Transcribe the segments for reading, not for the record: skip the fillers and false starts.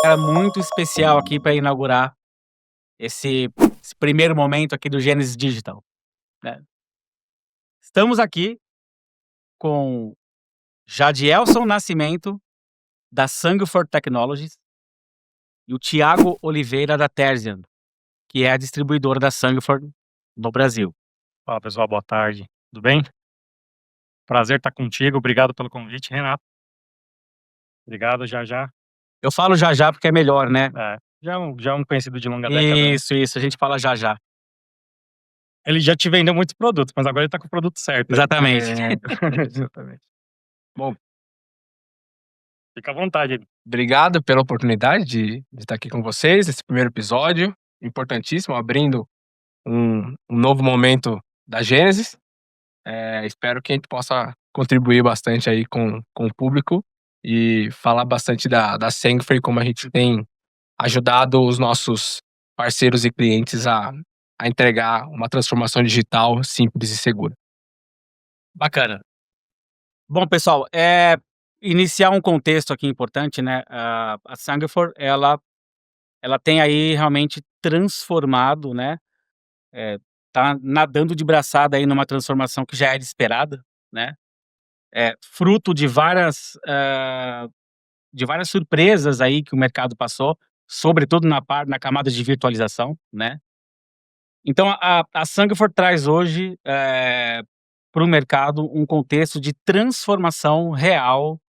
Era muito especial aqui para inaugurar esse primeiro momento aqui do Gênesis Digital, né. Estamos aqui com Jadielson Nascimento, da Sangfor Technologies, e o Thiago Oliveira, da Terzian, que é a distribuidora da Sangfor no Brasil. Fala pessoal, boa tarde, tudo bem? Prazer estar contigo, obrigado pelo convite, Renato. Obrigado, já. Eu falo já porque é melhor, né. Já é um conhecido de longa década, né? Isso, a gente fala já. Ele já te vendeu muitos produtos, mas agora ele tá com o produto certo. Exatamente. Exatamente. Bom, fica à vontade. Obrigado pela oportunidade de estar aqui com vocês, esse primeiro episódio, importantíssimo, abrindo um novo momento da Gênesis. Espero que a gente possa contribuir bastante aí com o público e falar bastante da Sangfor e como a gente tem ajudado os nossos parceiros e clientes a entregar uma transformação digital simples e segura. Bacana. Bom, pessoal, iniciar um contexto aqui importante, né, a Sangfor, ela tem aí realmente transformado, né, tá nadando de braçada aí numa transformação que já era esperada, né, fruto de várias surpresas aí que o mercado passou, sobretudo na camada de virtualização, né. Então a Sangfor traz hoje, para o mercado um contexto de transformação real,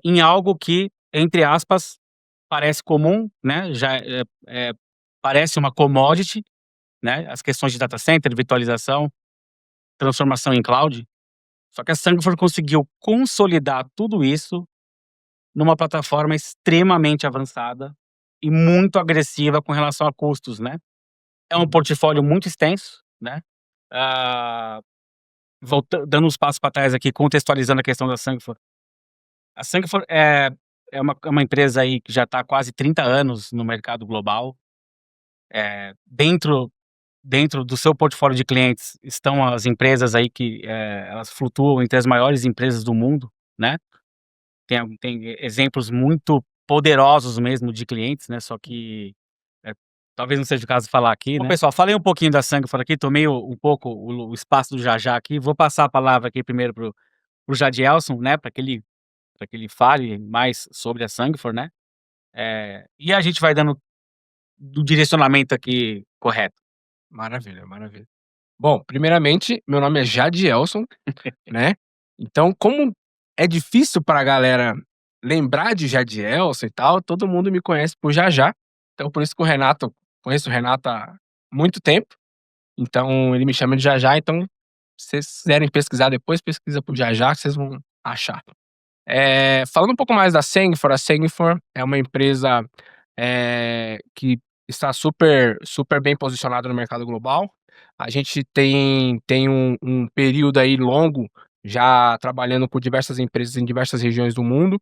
em algo que, entre aspas, parece comum, né, parece uma commodity, né, as questões de data center, virtualização, transformação em cloud, só que a Sangfor conseguiu consolidar tudo isso numa plataforma extremamente avançada e muito agressiva com relação a custos, né. É um portfólio muito extenso, né, dando uns passos para trás aqui, contextualizando a questão da Sangfor. A Sangfor é uma empresa aí que já está há quase 30 anos no mercado global. Dentro do seu portfólio de clientes estão as empresas aí que elas flutuam entre as maiores empresas do mundo, né. Tem exemplos muito poderosos mesmo de clientes, né, só que talvez não seja o caso de falar aqui, né. Bom, pessoal, falei um pouquinho da Sangfor aqui, tomei um pouco o espaço do Jajá aqui, vou passar a palavra aqui primeiro pro Jadielson, né, para que ele fale mais sobre a Sangfor, né, e a gente vai dando do direcionamento aqui correto. Maravilha. Bom, primeiramente, meu nome é Jadielson, né? Então, como é difícil pra galera lembrar de Jadielson e tal, todo mundo me conhece por Jajá. Então, por isso que conheço o Renato há muito tempo. Então, ele me chama de Jajá. Então, se vocês quiserem pesquisar depois, pesquisa por Jajá que vocês vão achar. Falando um pouco mais da Sangfor, a Sangfor é uma empresa que está super bem posicionada no mercado global. A gente tem um período aí longo já trabalhando com diversas empresas em diversas regiões do mundo.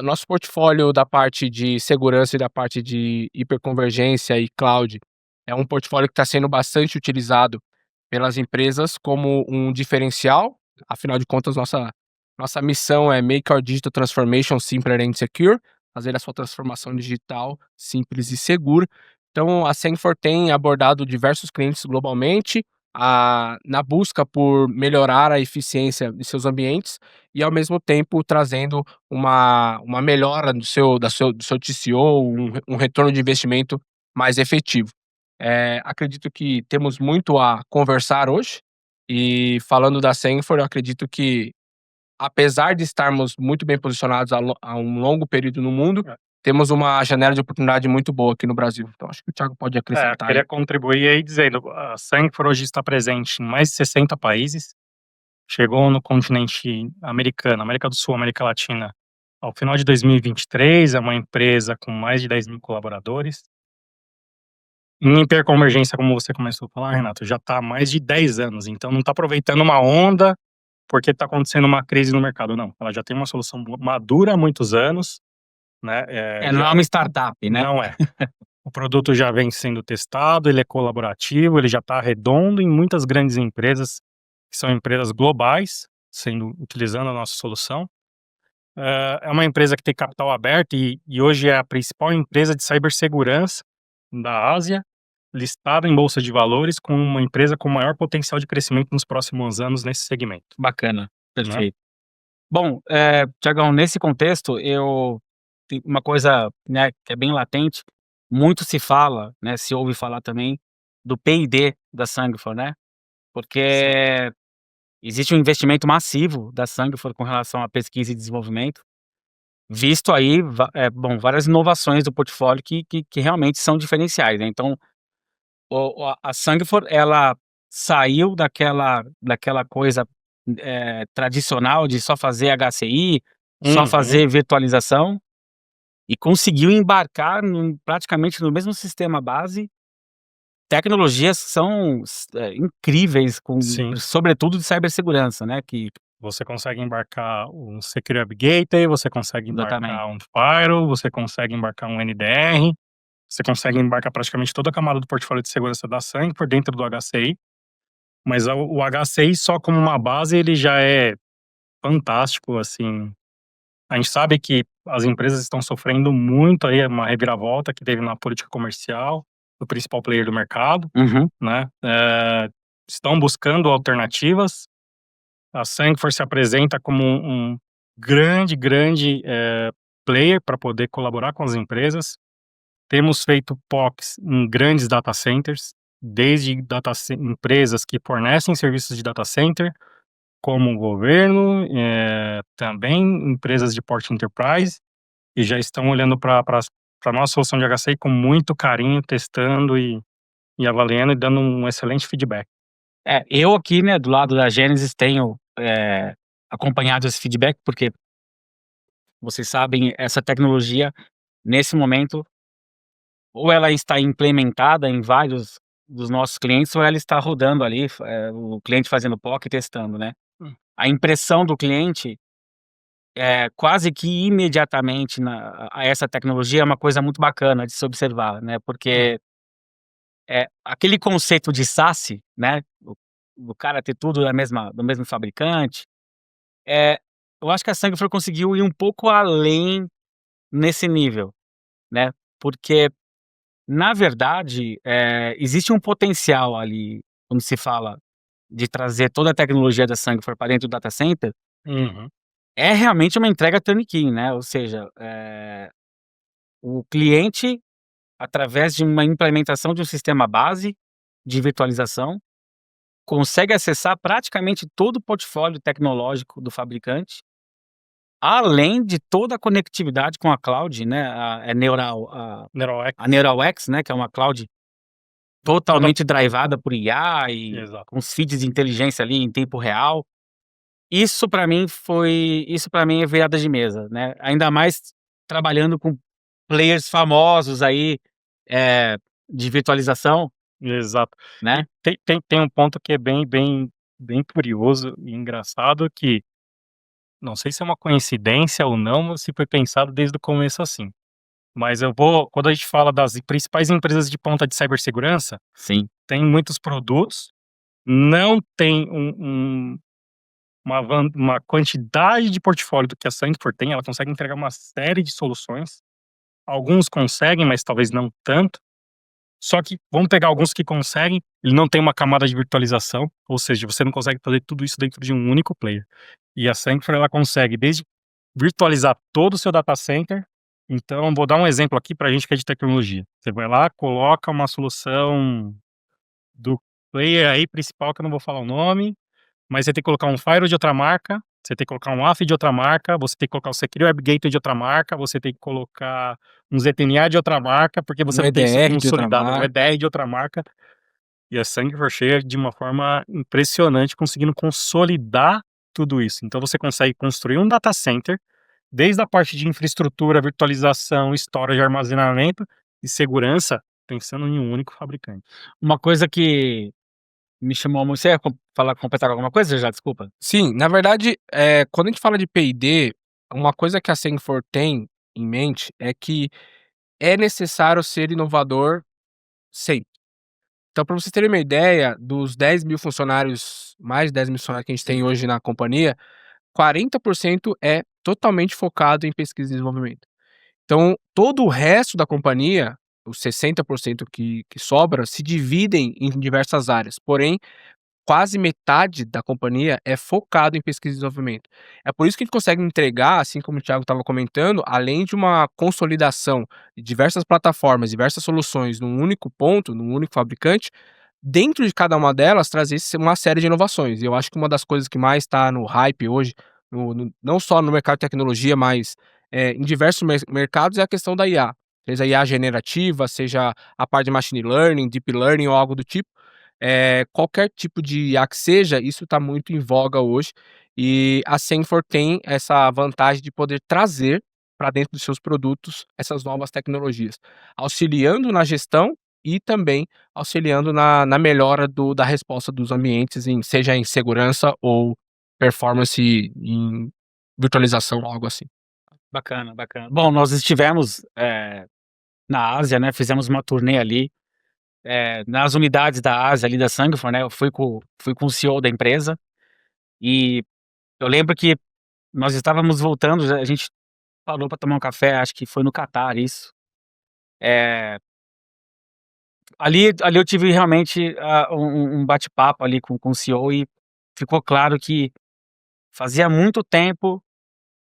Nosso portfólio da parte de segurança e da parte de hiperconvergência e cloud é um portfólio que está sendo bastante utilizado pelas empresas como um diferencial. Afinal de contas, nossa missão é make our digital transformation simpler and secure, fazer a sua transformação digital simples e segura. Então, a Sangfor tem abordado diversos clientes globalmente na busca por melhorar a eficiência de seus ambientes e, ao mesmo tempo, trazendo uma melhora do seu TCO, um retorno de investimento mais efetivo. Acredito que temos muito a conversar hoje e, falando da Sangfor, eu acredito que, apesar de estarmos muito bem posicionados há um longo período no mundo, temos uma janela de oportunidade muito boa aqui no Brasil. Então, acho que o Thiago pode acrescentar. Queria contribuir aí dizendo, a Sangfor hoje está presente em mais de 60 países, chegou no continente americano, América do Sul, América Latina, ao final de 2023, é uma empresa com mais de 10 mil colaboradores. Em hiperconvergência, como você começou a falar, Renato, já está há mais de 10 anos, então não está aproveitando uma onda porque está acontecendo uma crise no mercado, não. Ela já tem uma solução madura há muitos anos, né? Não é uma startup, né? Não é. O produto já vem sendo testado, ele é colaborativo, ele já está redondo em muitas grandes empresas que são empresas globais, utilizando a nossa solução. É uma empresa que tem capital aberto e hoje é a principal empresa de cibersegurança da Ásia, listada em bolsa de valores, com uma empresa com maior potencial de crescimento nos próximos anos nesse segmento, Bacana, né? perfeito. Bom, Tiagão, nesse contexto, tem uma coisa, né, que é bem latente, muito se fala, né, se ouve falar também, do P&D da Sangfor, né, Sim. porque existe um investimento massivo da Sangfor com relação à pesquisa e desenvolvimento, visto aí, bom, várias inovações do portfólio que realmente são diferenciais, né, então, a Sangfor, ela saiu daquela coisa, tradicional de só fazer HCI, só Uhum. fazer virtualização, e conseguiu embarcar praticamente no mesmo sistema base, tecnologias que são incríveis, Sim. sobretudo de cibersegurança, né, que Você consegue embarcar um Secure Web Gateway, você consegue exatamente. embarcar um Firewall, você consegue embarcar um NDR, você consegue embarcar praticamente toda a camada do portfólio de segurança da Sangfor por dentro do HCI, mas o HCI só como uma base ele já é fantástico, assim. A gente sabe que as empresas estão sofrendo muito aí, uma reviravolta que teve na política comercial do principal player do mercado, Uhum. né? Estão buscando alternativas. A Sangfor se apresenta como um grande, grande player para poder colaborar com as empresas. Temos feito POCs em grandes data centers, desde empresas que fornecem serviços de data center, como o governo, também empresas de porte enterprise, e já estão olhando para a nossa solução de HCI com muito carinho, testando e avaliando e dando um excelente feedback. Eu aqui, né, do lado da Gênesis tenho, acompanhado esse feedback, porque vocês sabem, essa tecnologia, nesse momento, ou ela está implementada em vários dos nossos clientes, ou ela está rodando ali, o cliente fazendo POC e testando, né. Hum. A impressão do cliente, quase que imediatamente a essa tecnologia, é uma coisa muito bacana de se observar, né, porque, aquele conceito de SaaS, né, do cara ter tudo do mesmo fabricante, eu acho que a Sangfor conseguiu ir um pouco além nesse nível, né, porque na verdade, existe um potencial ali, quando se fala de trazer toda a tecnologia da Sangfor para dentro do data center, Uhum. é realmente uma entrega turnkey, né, ou seja, o cliente, através de uma implementação de um sistema base de virtualização, consegue acessar praticamente todo o portfólio tecnológico do fabricante, além de toda a conectividade com a cloud, né, NeuroX. a NeuralX, né, que é uma cloud Toda totalmente drivada por IA e Exato. com os feeds de inteligência ali em tempo real. Isso para mim é virada de mesa, né, ainda mais trabalhando com players famosos aí, eh, de virtualização, Exato. E né. tem um ponto que é bem curioso e engraçado que, não sei se é uma coincidência ou não, ou se foi pensado desde o começo assim, mas quando a gente fala das principais empresas de ponta de cibersegurança, Sim. tem muitos produtos, não tem uma quantidade de portfólio do que a Sandfor tem, ela consegue entregar uma série de soluções, alguns conseguem, mas talvez não tanto. Só que vamos pegar alguns que conseguem, ele não tem uma camada de virtualização, ou seja, você não consegue fazer tudo isso dentro de um único player. E a Sangfor ela consegue desde virtualizar todo o seu data center. Então, vou dar um exemplo aqui para a gente que é de tecnologia. Você vai lá, coloca uma solução do player aí principal, que eu não vou falar o nome, mas você tem que colocar um firewall de outra marca, você tem que colocar um AF de outra marca, você tem que colocar o Secure Web Gateway de outra marca, você tem que colocar um ZTNA de outra marca, porque você Um não tem isso EDR de outra consolidado, um marca. EDR de outra marca. E a Sangfor chega de uma forma impressionante, conseguindo consolidar tudo isso. Então você consegue construir um data center, desde a parte de infraestrutura, virtualização, storage, armazenamento e segurança, pensando em um único fabricante. Uma coisa que me chamou muito, você ia completar alguma coisa já? Desculpa. Sim, na verdade, quando a gente fala de P&D, uma coisa que a Sangfor tem em mente é que é necessário ser inovador sempre. Então, para vocês terem uma ideia, dos 10.000 funcionários, mais de 10.000 funcionários que a gente tem hoje na companhia, 40% é totalmente focado em pesquisa e desenvolvimento. Então, todo o resto da companhia, os 60% que sobra, se dividem em diversas áreas, porém, quase metade da companhia é focado em pesquisa e desenvolvimento. É por isso que a gente consegue entregar, assim como o Thiago estava comentando, além de uma consolidação de diversas plataformas, diversas soluções num único ponto, num único fabricante, dentro de cada uma delas trazer uma série de inovações. E eu acho que uma das coisas que mais está no hype hoje, não só no mercado de tecnologia, mas em diversos mercados, é a questão da IA. Seja a IA generativa, seja a parte de machine learning, deep learning ou algo do tipo. Qualquer tipo de IA que seja, isso está muito em voga hoje. E a Senfor tem essa vantagem de poder trazer para dentro dos seus produtos essas novas tecnologias, auxiliando na gestão e também auxiliando na melhora da resposta dos ambientes, seja em segurança ou performance em virtualização, algo assim. Bacana, bacana. Bom, nós estivemos na Ásia, né? Fizemos uma turnê ali, nas unidades da Ásia ali da Sangfor, né? Eu fui com o CEO da empresa e eu lembro que nós estávamos voltando, a gente parou para tomar um café, acho que foi no Catar isso. Ali eu tive realmente um bate-papo ali com o CEO e ficou claro que fazia muito tempo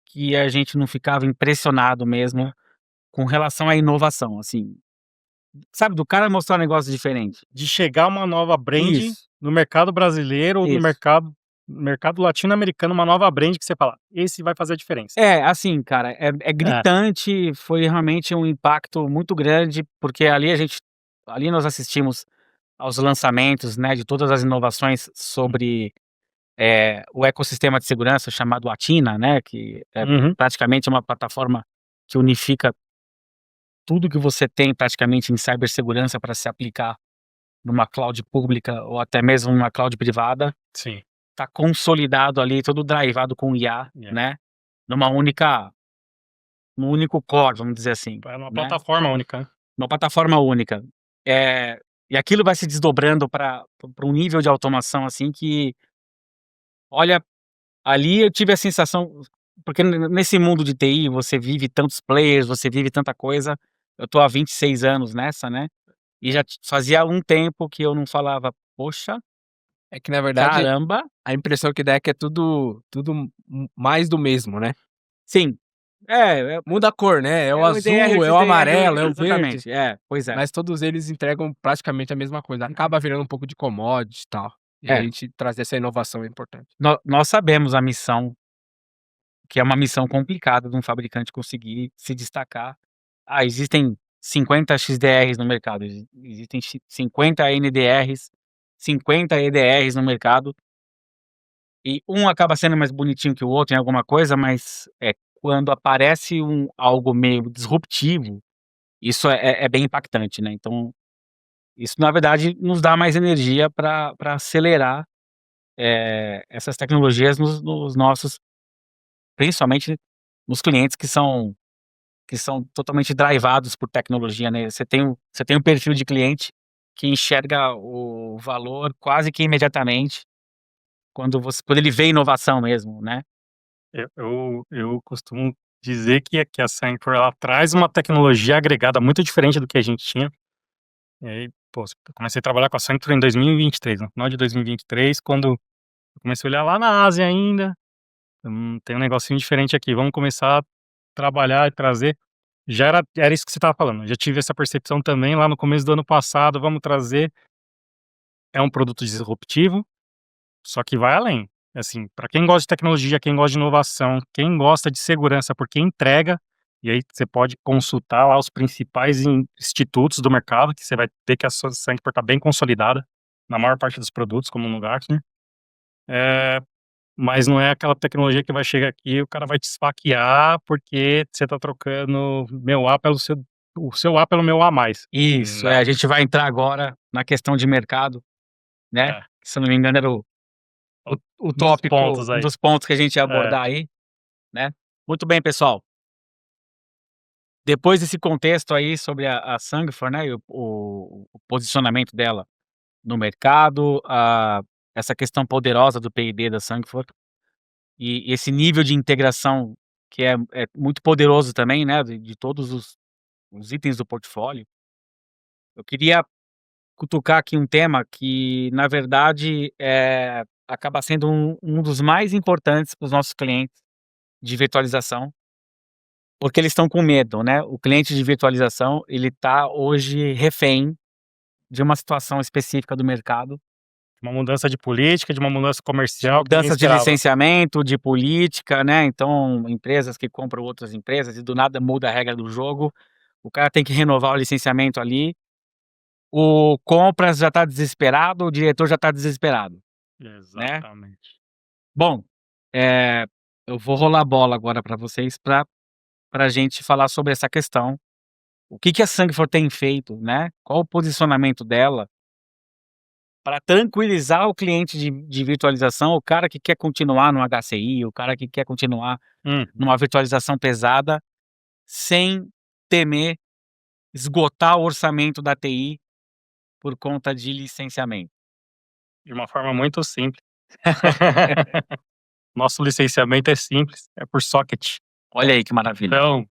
que a gente não ficava impressionado mesmo com relação à inovação, assim, sabe, do cara mostrar um negócio diferente. De chegar uma nova brand Isso, no mercado brasileiro ou no isso. mercado latino-americano, uma nova brand que você fala: "Esse vai fazer a diferença". Assim, cara, é É. gritante, foi realmente um impacto muito grande, porque ali nós assistimos aos lançamentos, né, de todas as inovações sobre, o ecossistema de segurança chamado Atina, né, que é Uhum. praticamente uma plataforma que unifica tudo que você tem praticamente em cibersegurança para se aplicar numa cloud pública ou até mesmo numa cloud privada, Sim. tá consolidado ali, todo drivado com IA, É. né, numa num único core, vamos dizer assim, É uma né, plataforma única, né. uma plataforma única. E aquilo vai se desdobrando para um nível de automação, assim, que, olha, ali eu tive a sensação porque nesse mundo de TI você vive tantos players, você vive tanta coisa, eu tô há 26 anos nessa, né, e já fazia um tempo que eu não falava: "Poxa, É que na verdade, caramba". a impressão que dá é que é tudo mais do mesmo, né. Sim, Muda a cor, né, é o é o EDR, azul, é o amarelo, é o verde, exatamente, pois é. mas todos eles entregam praticamente a mesma coisa, acaba virando um pouco de commodity e tal, e a É, gente trazer essa inovação é importante. nós sabemos a missão, que é uma missão complicada de um fabricante conseguir se destacar. Existem 50 XDRs no mercado, existem 50 NDRs, 50 EDRs no mercado, e um acaba sendo mais bonitinho que o outro em alguma coisa, mas, quando aparece algo meio disruptivo, isso é bem impactante, né, então, isso na verdade nos dá mais energia para acelerar, essas tecnologias nos nossos, principalmente nos clientes que são totalmente drivados por tecnologia, né. Você tem um perfil de cliente que enxerga o valor quase que imediatamente quando ele vê inovação mesmo, né. Eu costumo dizer que a Sancor ela traz uma tecnologia agregada muito diferente do que a gente tinha. E aí, pô, eu comecei a trabalhar com a Sancor em 2023, no final de 2023, quando eu comecei a olhar lá na Ásia ainda, tem um negocinho diferente aqui, vamos começar a trabalhar e trazer. Já era isso que você estava falando, já tive essa percepção também lá no começo do ano passado, vamos trazer. É um produto disruptivo, só que vai além. Assim, para quem gosta de tecnologia, quem gosta de inovação, quem gosta de segurança, porque entrega, e aí você pode consultar lá os principais institutos do mercado, que você vai ver que a sua Sanctor tá bem consolidada na maior parte dos produtos, como no Gartner. Mas não é aquela tecnologia que vai chegar aqui e o cara vai te esfaquear, porque você tá trocando meu A pelo o seu A pelo meu A mais. Isso, Não. a gente vai entrar agora na questão de mercado, né, É, que se eu não me engano era o um dos tópico, pontos um aí. dos pontos que a gente ia É, abordar aí, né. Muito bem pessoal, depois desse contexto aí sobre a Sangfor, né, e o posicionamento dela no mercado, essa questão poderosa do P&D da Sangfor e esse nível de integração que é muito poderoso também, né, de todos os itens do portfólio. Eu queria cutucar aqui um tema que, na verdade, acaba sendo um dos mais importantes para os nossos clientes de virtualização, porque eles estão com medo, né. O cliente de virtualização, ele está hoje refém de uma situação específica do mercado, Uma mudança de política, de uma mudança de comercial que ninguém mudanças de esperava. licenciamento, de política, né, então empresas que compram outras empresas e do nada muda a regra do jogo, o cara tem que renovar o licenciamento ali, o compras já está desesperado, o diretor já está desesperado, né. Exatamente. Bom, eu vou rolar a bola agora para vocês pra gente falar sobre essa questão. O que a Sangfor tem feito, né, qual o posicionamento dela para tranquilizar o cliente de virtualização, o cara que quer continuar no HCI, o cara que quer continuar numa virtualização pesada, sem temer esgotar o orçamento da TI por conta de licenciamento. De uma forma muito simples. Nosso licenciamento é simples, é por socket. Olha aí que maravilha. Então,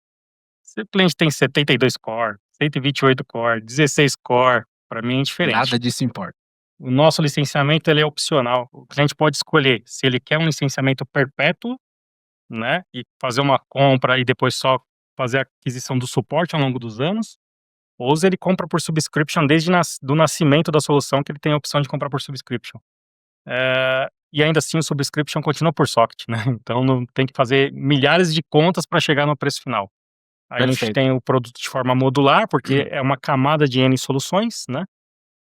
se o cliente tem 72 core, 128 core, 16 core, para mim é indiferente. Nada disso importa. O nosso licenciamento ele é opcional. O cliente pode escolher se ele quer um licenciamento perpétuo, né, e fazer uma compra e depois só fazer a aquisição do suporte ao longo dos anos, ou se ele compra por subscription desde do nascimento da solução, que ele tem a opção de comprar por subscription. E ainda assim o subscription continua por socket, né? Então não tem que fazer milhares de contas para chegar no preço final. Aí a gente Perfeito. tem o produto de forma modular, porque é uma camada de N soluções, né?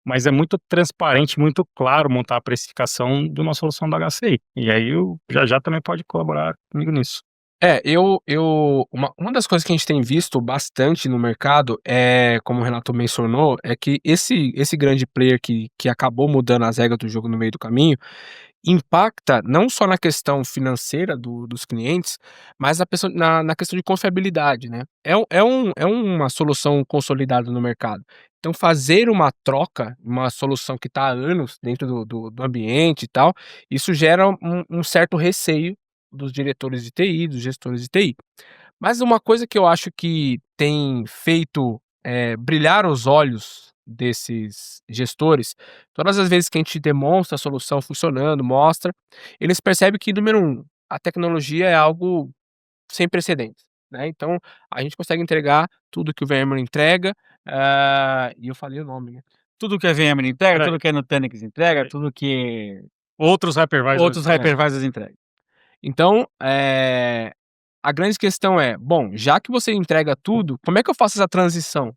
Mas é muito transparente, muito claro montar a precificação de uma solução da HCI. E aí o Já também pode colaborar comigo nisso. Uma das coisas que a gente tem visto bastante no mercado como o Renato mencionou, é que esse grande player que acabou mudando as regras do jogo no meio do caminho, impacta não só na questão financeira dos clientes, mas na questão de confiabilidade, né. É uma solução consolidada no mercado. Então fazer uma troca, uma solução que está há anos dentro do ambiente e tal, isso gera um certo receio dos diretores de TI, dos gestores de TI. Mas uma coisa que eu acho que tem feito, brilhar os olhos desses gestores, todas as vezes que a gente demonstra a solução funcionando, mostra, eles percebem que, número um, a tecnologia é algo sem precedentes, né. Então, a gente consegue entregar tudo que o VMware entrega, e eu falei o nome, né. Tudo que a VMware entrega, Peraí. tudo que a Nutanix entrega, Peraí. tudo que Outros hypervisors. outros hypervisors entregam. Então, a grande questão é: bom, já que você entrega tudo, como é que eu faço essa transição?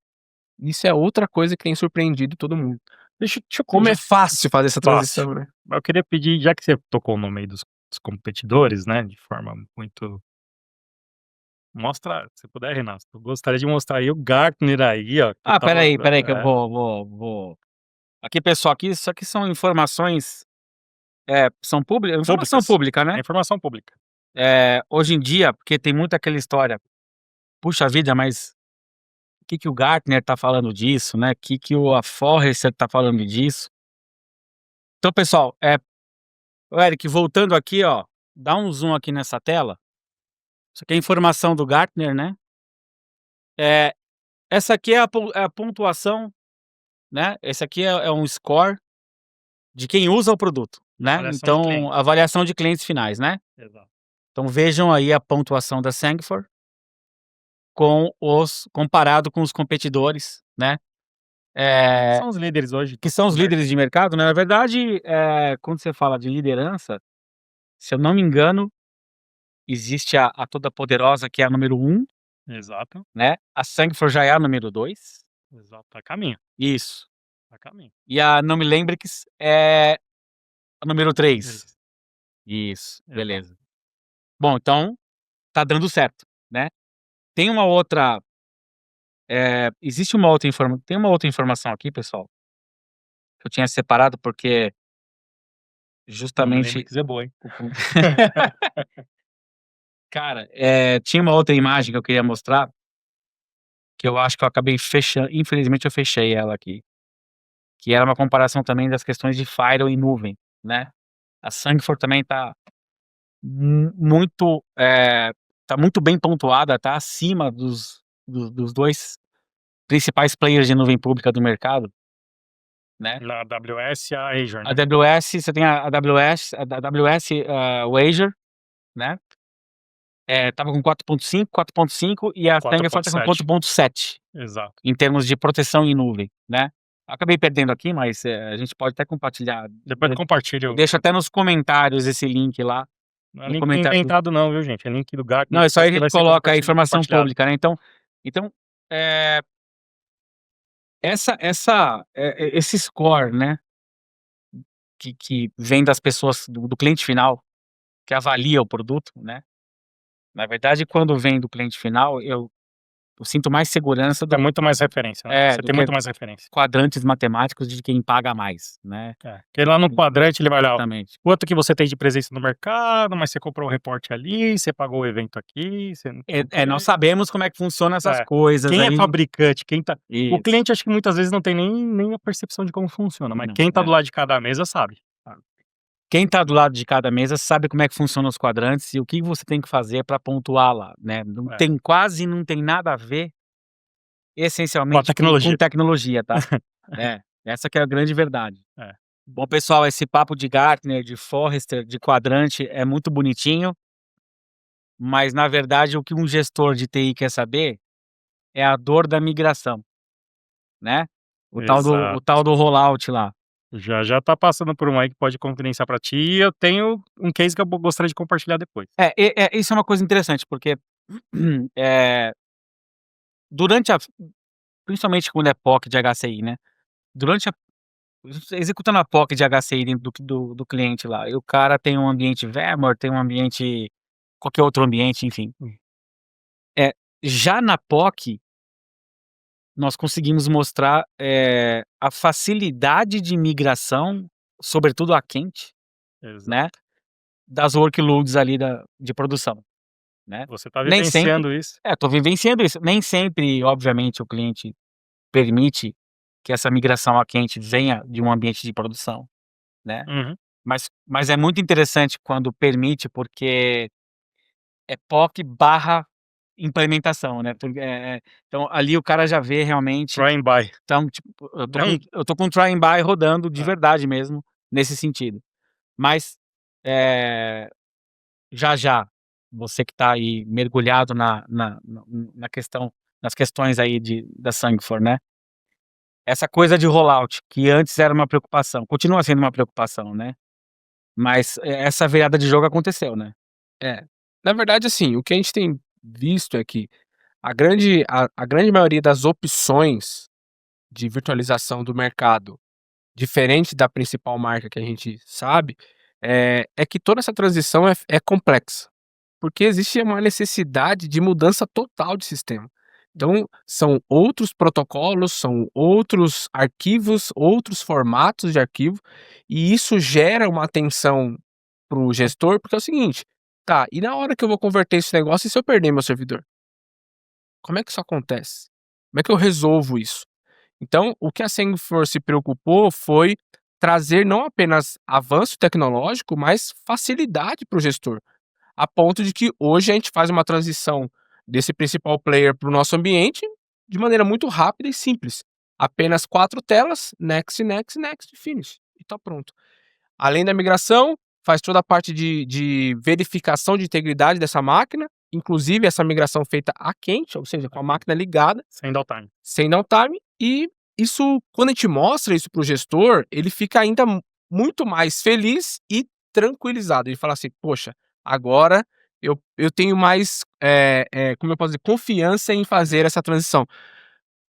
Isso é outra coisa que tem surpreendido todo mundo. Deixa eu Como é fácil fazer essa Fácil. transição, né? Eu queria pedir, já que você tocou no meio dos competidores, né, de forma muito. Mostra, se puder, Renato. Eu gostaria de mostrar aí o Gartner aí, ó. Que Espera aí que eu é, vou aqui pessoal, aqui isso aqui são informações, são informação Públicas. pública, né. É informação pública. Hoje em dia, porque tem muito aquela história, puxa vida, mas o que o Gartner tá falando disso, né, que a Forrester tá falando disso. Então pessoal, ô Eric, voltando aqui ó, dá um zoom aqui nessa tela. Isso aqui é informação do Gartner, né. Essa aqui é a pontuação, né, esse aqui é um score de quem usa o produto, né, Avaliação de então clientes. avaliação de clientes finais, né. Exato. Então vejam aí a pontuação da Sangfor comparado com os competidores, né. São os líderes hoje. Que são os do líderes de mercado, né, na verdade, quando você fala de liderança, se eu não me engano, existe a toda poderosa que é a número 1, Exato. né, a Sangfor já é a número 2. Exato. Tá a caminho. Isso. Tá a caminho. E a Não Me Lembrix é a número 3. Isso. Isso, Exato. beleza. Bom, então tá dando certo, né. Tem uma outra, tem uma outra informação aqui pessoal, que eu tinha separado porque Não me lembro justamente que é boa, hein? cara, tinha uma outra imagem que eu queria mostrar, que eu acho que eu acabei fechando, infelizmente eu fechei ela aqui. que era uma comparação também das questões de firewall e nuvem, né. A Sangfor também tá muito, tá muito bem pontuada, tá acima dos 2 principais players de nuvem pública do mercado, né. Na AWS e a Azure, A né? AWS, você tem a AWS, o Azure, né, estava com 4.5 e a Sangfor tá com 4.7. 4.7, Exato. em termos de proteção em nuvem, né. Acabei perdendo aqui, mas, a gente pode até compartilhar. Depois compartilha Eu o deixo até nos comentários esse link lá, não é no link comentário do inventado não, viu, gente, é link do Gartner, não, isso aí a que vai gente ser coloca a informação compartilhado. pública, né, então, esse score, né, que vem das pessoas do cliente final, que avalia o produto, né, na verdade quando vem do cliente final, eu sinto mais segurança É muito mais referência, né? Você do tem que muito mais referência. quadrantes matemáticos de quem paga mais, né. Porque lá no quadrante ele vai olhar Exatamente. quanto que você tem de presença no mercado, mas você comprou o reporte ali, você pagou o evento aqui, você não sei o quê. Nós sabemos como é que funcionam essas É. coisas Quem é aí. fabricante, quem tá o Isso. cliente acho que muitas vezes não tem nem a percepção de como funciona, mas Não, quem tá do lado de cada mesa sabe. Quem tá do lado de cada mesa sabe como é que funcionam os quadrantes e o que você tem que fazer pra pontuar lá, né, É. não tem nada a ver, Com a essencialmente, com tecnologia. tecnologia, tá. Essa que é a grande verdade. É. Bom, pessoal, esse papo de Gartner, de Forrester, de quadrante é muito bonitinho, mas na verdade o que um gestor de TI quer saber é a dor da migração, né, o Exato. tal do rollout lá. Já tá passando por um aí que pode confidenciar pra ti e eu tenho um case que eu gostaria de compartilhar depois. Isso é uma coisa interessante, porque, durante a principalmente quando é POC de HCI, né, durante a executando a POC de HCI dentro do cliente lá, e o cara tem um ambiente VMware, tem um ambiente qualquer outro ambiente, enfim. Já na POC, nós conseguimos mostrar, a facilidade de migração, sobretudo a quente, né, Exato. das workloads ali de produção, né. Você tá Nem sempre vivenciando isso. tô vivenciando isso. Nem sempre, obviamente, o cliente permite que essa migração a quente venha de um ambiente de produção, né. Uhum. Mas é muito interessante quando permite, porque é POC barra implementação, né, então ali o cara já vê realmente, Try and buy. então tipo, Não eu tô com o try and buy rodando de É. verdade mesmo, nesse sentido. Mas, já, você que tá aí mergulhado na questão nas questões aí da Sangfor, né, essa coisa de rollout, que antes era uma preocupação, continua sendo uma preocupação, né, mas essa virada de jogo aconteceu, né. É. Na verdade, assim, o que a gente tem visto é que a grande maioria das opções de virtualização do mercado, diferente da principal marca que a gente sabe, é que toda essa transição é complexa, porque existe uma necessidade de mudança total de sistema. Então, são outros protocolos, são outros arquivos, outros formatos de arquivo, e isso gera uma tensão para o gestor, porque é o seguinte: "Tá, e na hora que eu vou converter esse negócio, e se eu perder meu servidor? Como é que isso acontece? Como é que eu resolvo isso?". Então, o que a Sangfor se preocupou foi trazer não apenas avanço tecnológico, mas facilidade para o gestor, a ponto de que hoje a gente faz uma transição desse principal player para o nosso ambiente de maneira muito rápida e simples. Apenas 4 telas, next, next, next, finish, e tá pronto. Além da migração, faz toda a parte de verificação de integridade dessa máquina, inclusive essa migração feita a quente, ou seja, com a máquina ligada, sem downtime. sem downtime, e isso, quando a gente mostra isso para o gestor, ele fica ainda muito mais feliz e tranquilizado. Ele fala assim: "Poxa, agora eu tenho mais, como eu posso dizer, confiança em fazer essa transição".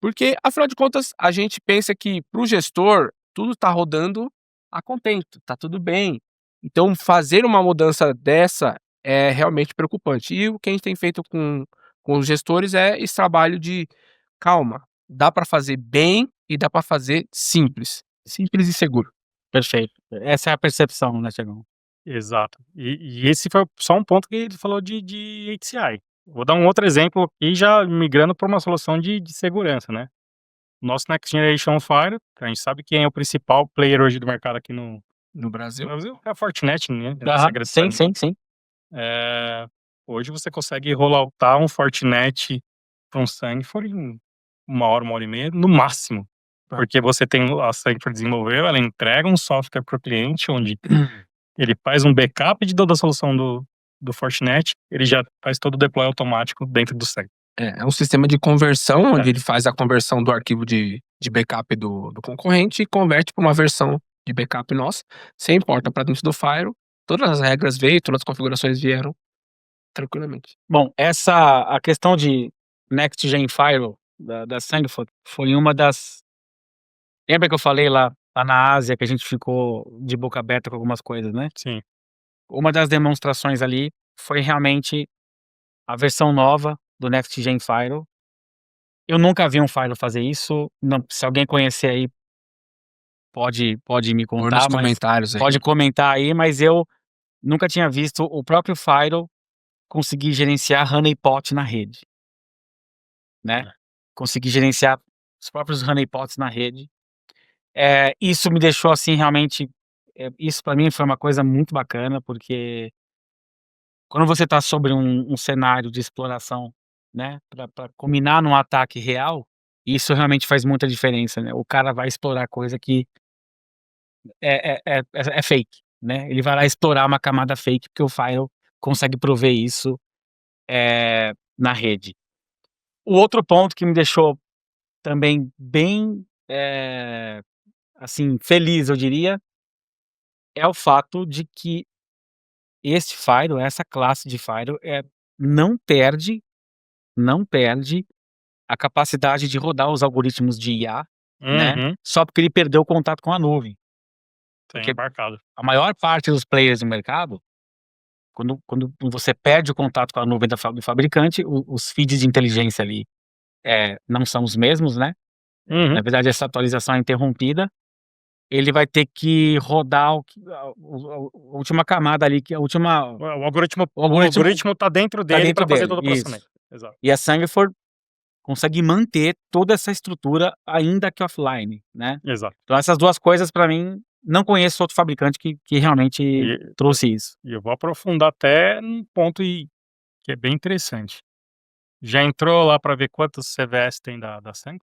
Porque, afinal de contas, a gente pensa que para o gestor tudo está rodando a contento, está tudo bem. Então fazer uma mudança dessa é realmente preocupante. E o que a gente tem feito com os gestores é esse trabalho de: "Calma, dá para fazer bem e dá para fazer simples. Simples e seguro". Perfeito. Essa é a percepção, né, Tiagão. Exato. E esse foi só um ponto que ele falou de HCI. Vou dar um outro exemplo aqui, já migrando para uma solução de segurança, né. Nosso Next Generation Fire, que a gente sabe quem é o principal player hoje do mercado aqui no Brasil. Brasil, é a Fortinet, né? Aham, sim, sim, sim. Hoje você consegue rolloutar um Fortinet para um Sangfor em 1 hora e meia, no máximo. Tá. Porque você tem a Sangfor desenvolveu, ela entrega um software para o cliente, onde ele faz um backup de toda a solução do Fortinet, ele já faz todo o deploy automático dentro do Sangfor. É um sistema de conversão, onde ele faz a conversão do arquivo de backup do concorrente e converte para uma versão de backup nossa. Você importa para dentro do Firewall, todas as regras veio, todas as configurações vieram tranquilamente. Bom, a questão de Next Gen Firewall da Sangfor foi uma das... Lembra que eu falei lá na Ásia que a gente ficou de boca aberta com algumas coisas, né? Sim. Uma das demonstrações ali foi realmente a versão nova do Next Gen Firewall. Eu nunca vi um Firewall fazer isso. Não, se alguém conhecer aí, pode me Ou nos contar, mas comentários aí. pode comentar aí, mas eu nunca tinha visto o próprio Firewall conseguir gerenciar honeypot na rede, né? Conseguir gerenciar os próprios honeypots na rede. Isso me deixou assim realmente, isso para mim foi uma coisa muito bacana, porque quando você está sobre um cenário de exploração, né, para combinar num ataque real, isso realmente faz muita diferença, né? O cara vai explorar coisa que é fake, né? Ele vai lá explorar uma camada fake, porque o Firewall consegue prover isso na rede. O outro ponto que me deixou também bem, assim, feliz, eu diria, é o fato de que esse Firewall, essa classe de Firewall, não perde a capacidade de rodar os algoritmos de IA, né, só porque ele perdeu o contato com a nuvem. Tem embarcado. A maior parte dos players do mercado, quando você perde o contato com a nuvem do fabricante, os feeds de inteligência ali não são os mesmos, né? Na verdade, essa atualização é interrompida. Ele vai ter que rodar a última camada ali, que é a última... O algoritmo tá dentro dele para fazer todo o processamento. Exato. E a Sangfor consegue manter toda essa estrutura ainda que offline, né? Exato. Então essas duas coisas, para mim, não conheço outro fabricante que realmente trouxe isso. E eu vou aprofundar até num ponto que é bem interessante. Já entrou lá para ver quantos CVS tem da Sangfor?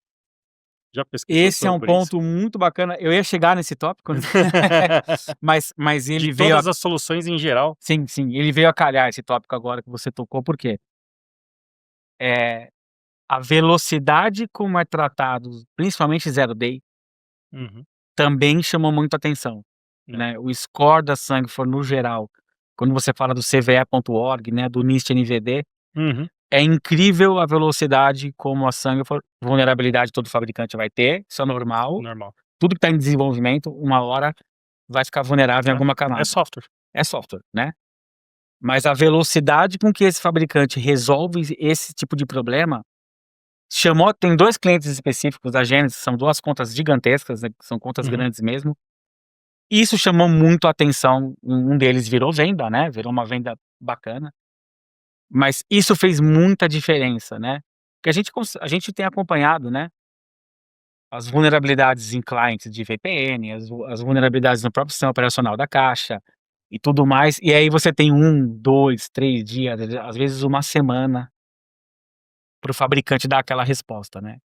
Já pesquisou Esse é um sobre isso? ponto muito bacana. Eu ia chegar nesse tópico, mas ele De veio todas as soluções em geral. Sim, ele veio a calhar esse tópico agora que você tocou, por quê? A velocidade como é tratado, principalmente Zero Day, também chamou muita atenção, né? O score da Sangfor no geral, quando você fala do CVE.org, né, do NIST NVD, é incrível a velocidade como a Sangfor, vulnerabilidade todo fabricante vai ter, isso é normal. Tudo que está em desenvolvimento, uma hora vai ficar vulnerável em alguma camada. É software, né? Mas a velocidade com que esse fabricante resolve esse tipo de problema tem 2 clientes específicos da Genesis, são 2 contas gigantescas, né, são contas grandes mesmo. Isso chamou muito a atenção, um deles virou venda, né, virou uma venda bacana. Mas isso fez muita diferença, né, porque a gente tem acompanhado, né, as vulnerabilidades em clientes de VPN, as vulnerabilidades no próprio sistema operacional da caixa e tudo mais, e aí você tem 1, 2, 3 dias, às vezes uma semana para o fabricante dar aquela resposta, né.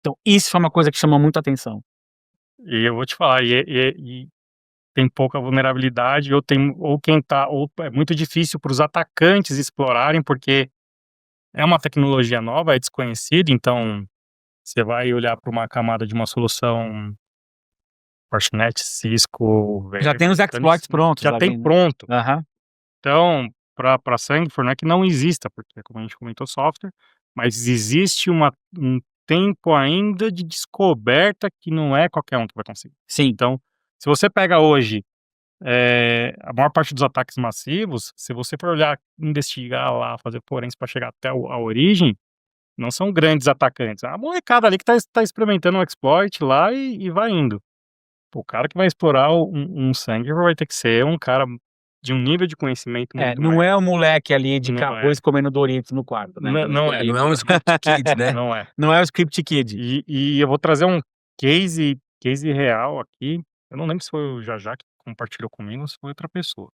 Então isso foi uma coisa que chamou muita atenção. E eu vou te falar, e tem pouca vulnerabilidade, ou é muito difícil para os atacantes explorarem, porque é uma tecnologia nova, é desconhecida, então você vai olhar para uma camada de uma solução Fortinet, Cisco... Já tem os exploits prontos. Já tem né? pronto. Aham. Então, para Sangfor, não é que não exista, porque como a gente comentou, software, mas existe um tempo ainda de descoberta que não é qualquer um que vai conseguir. Sim. Então, se você pega hoje a maior parte dos ataques massivos, se você for olhar, investigar lá, fazer forense para chegar até a origem, não são grandes atacantes. É a molecada ali que tá experimentando um exploit lá e vai indo. O cara que vai explorar um Sangfor vai ter que ser um cara de um nível de conhecimento muito Não maior. é o moleque ali de Não capuz comendo Doritos no quarto, né? Não é. Não é um script kid, né? Não é. Não é o Script Kid. E eu vou trazer um case real aqui, eu não lembro se foi o Jajá que compartilhou comigo ou se foi outra pessoa.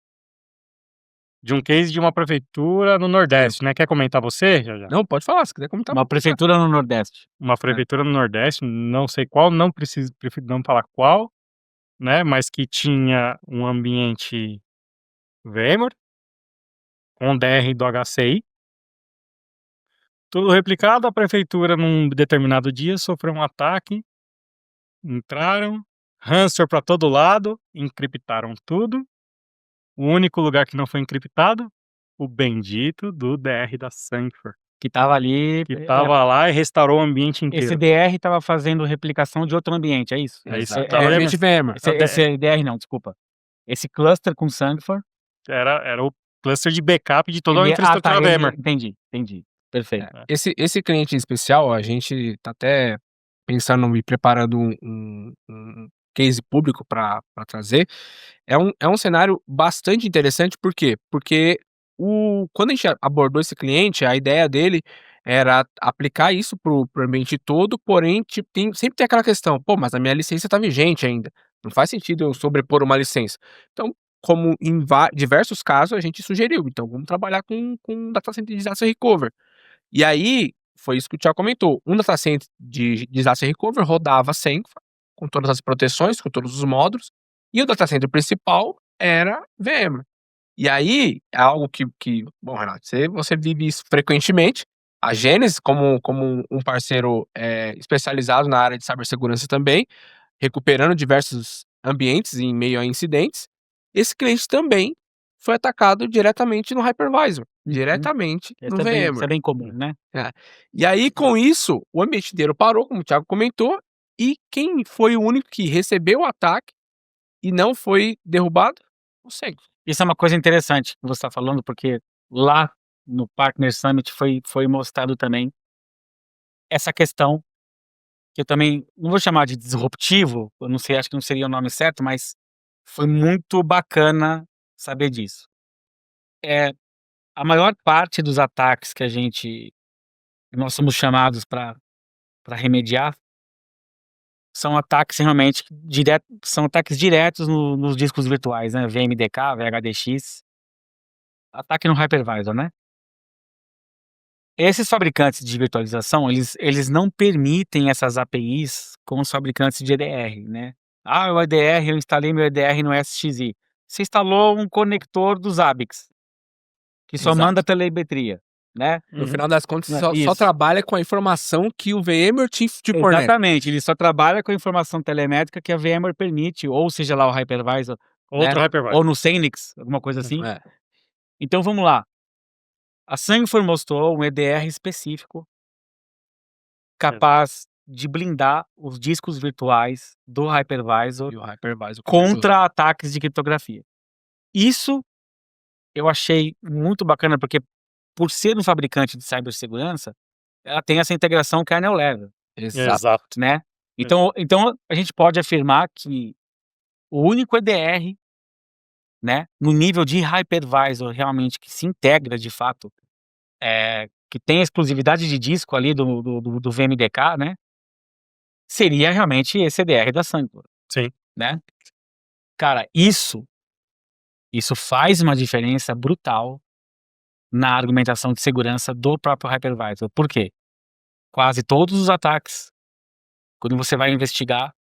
De um case de uma prefeitura no Nordeste, né. Quer comentar você, Jajá? Não, pode falar, se quiser comentar. Uma prefeitura no Nordeste. Uma prefeitura no Nordeste, não sei qual, prefiro não falar qual, né, mas que tinha um ambiente VMware, com DR do HCI. Tudo replicado, a prefeitura num determinado dia sofreu um ataque, entraram, ransomware pra todo lado, encriptaram tudo. O único lugar que não foi encriptado, o bendito do DR da Sancfor, Que tava ali. que estava lá e restaurou o ambiente Esse inteiro. DR tava fazendo replicação de outro ambiente, é isso? É isso. Exato. Tava Ambiente VMware. Esse DR não, desculpa. Esse cluster com Sancfor. Era o cluster de backup de toda a infraestrutura ele- VMware. Entendi. Perfeito. Esse cliente em especial, a gente tá até pensando e preparando um case público para trazer. É um cenário bastante interessante, por quê? Porque quando a gente abordou esse cliente, a ideia dele era aplicar isso pro ambiente todo, porém, tipo, sempre tem aquela questão: "Pô, mas a minha licença tá vigente ainda, não faz sentido eu sobrepor uma licença". Então, como em diversos casos, a gente sugeriu: "Então vamos trabalhar com Data Center Disaster Recovery". E aí, foi isso que o Thiago comentou, um data center de disaster recovery rodava Sancfor, com todas as proteções, com todos os módulos, e o data center principal era VMware. E aí, é algo que bom, Renato, você vive isso frequentemente, a Genesys como um parceiro, especializado na área de cibersegurança também, recuperando diversos ambientes em meio a incidentes, esse cliente também foi atacado diretamente no hypervisor, diretamente no Isso é VMware. bem comum, né? E aí, com isso, o ambiente inteiro parou, como o Thiago comentou, e quem foi o único que recebeu o ataque e não foi derrubado? O Sancfor. Isso é uma coisa interessante que você está falando, porque lá no Partner Summit foi mostrado também essa questão, que eu também não vou chamar de disruptivo, eu não sei, acho que não seria o nome certo, mas foi muito bacana saber disso. A maior parte dos ataques que nós somos chamados para remediar são ataques realmente são ataques diretos nos discos virtuais, né? VMDK, VHDX, ataque no hypervisor, né? Esses fabricantes de virtualização, eles não permitem essas APIs com os fabricantes de EDR, né? O EDR, eu instalei meu EDR no SXI. Você instalou um conector do Zabbix, que só Exato. manda telemetria, né? No final das contas, Né, só isso. trabalha com a informação que o VMware te fornece. Exatamente, ele só trabalha com a informação telemétrica que a VMware permite, ou seja lá o hypervisor, Outro né? hypervisor. Ou no Xenix, alguma coisa assim. É. Então vamos lá. A Sancfor mostrou um EDR específico capaz de blindar os discos virtuais do hypervisor E o hypervisor contra ataques de criptografia. Isso eu achei muito bacana, porque por ser um fabricante de cibersegurança, ela tem essa integração kernel level, Exato. né? Então a gente pode afirmar que o único EDR, né, no nível de hypervisor realmente que se integra de fato, que tem a exclusividade de disco ali do VMDK, né, seria realmente esse EDR da Sancfor. Sim. Né? Cara, isso faz uma diferença brutal na argumentação de segurança do próprio hypervisor. Por quê? Quase todos os ataques, quando você vai investigar,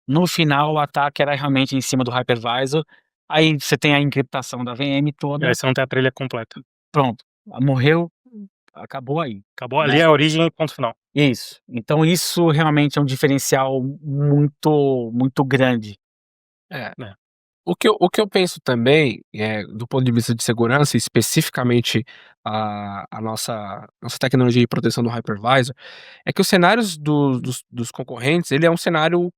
no final o ataque era realmente em cima do hypervisor, aí você tem a encriptação da VM E toda, aí você não tem a trilha completa. pronto, morreu, acabou aí. Acabou ali a origem e ponto final. Isso. Então isso realmente é um diferencial muito, muito grande. O que eu penso também, do ponto de vista de segurança, especificamente a nossa tecnologia de proteção do hypervisor, é que os cenários dos concorrentes, ele é um cenário,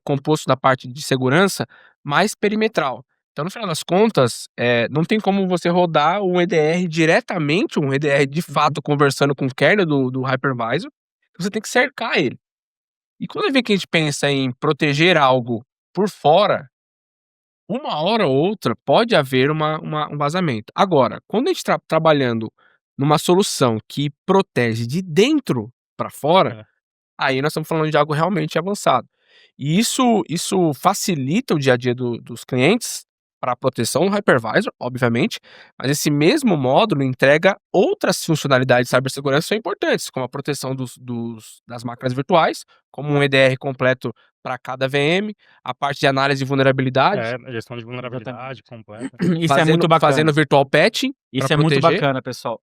composto da parte de segurança mais perimetral. Então, no final das contas, não tem como você rodar um EDR diretamente, um EDR de fato conversando com o kernel do hypervisor, você tem que cercar ele. E quando a gente pensa em proteger algo por fora, uma hora ou outra pode haver um vazamento. Agora, quando a gente está trabalhando numa solução que protege de dentro para fora, É. aí nós estamos falando de algo realmente avançado. E isso facilita o dia a dia dos clientes para a proteção do hypervisor, obviamente, mas esse mesmo módulo entrega outras funcionalidades de cibersegurança que são importantes, como a proteção das máquinas virtuais, como um EDR completo para cada VM, a parte de análise de vulnerabilidade, a gestão de vulnerabilidade completa. Isso é muito bacana. fazendo virtual patching Isso para é muito proteger. bacana, pessoal.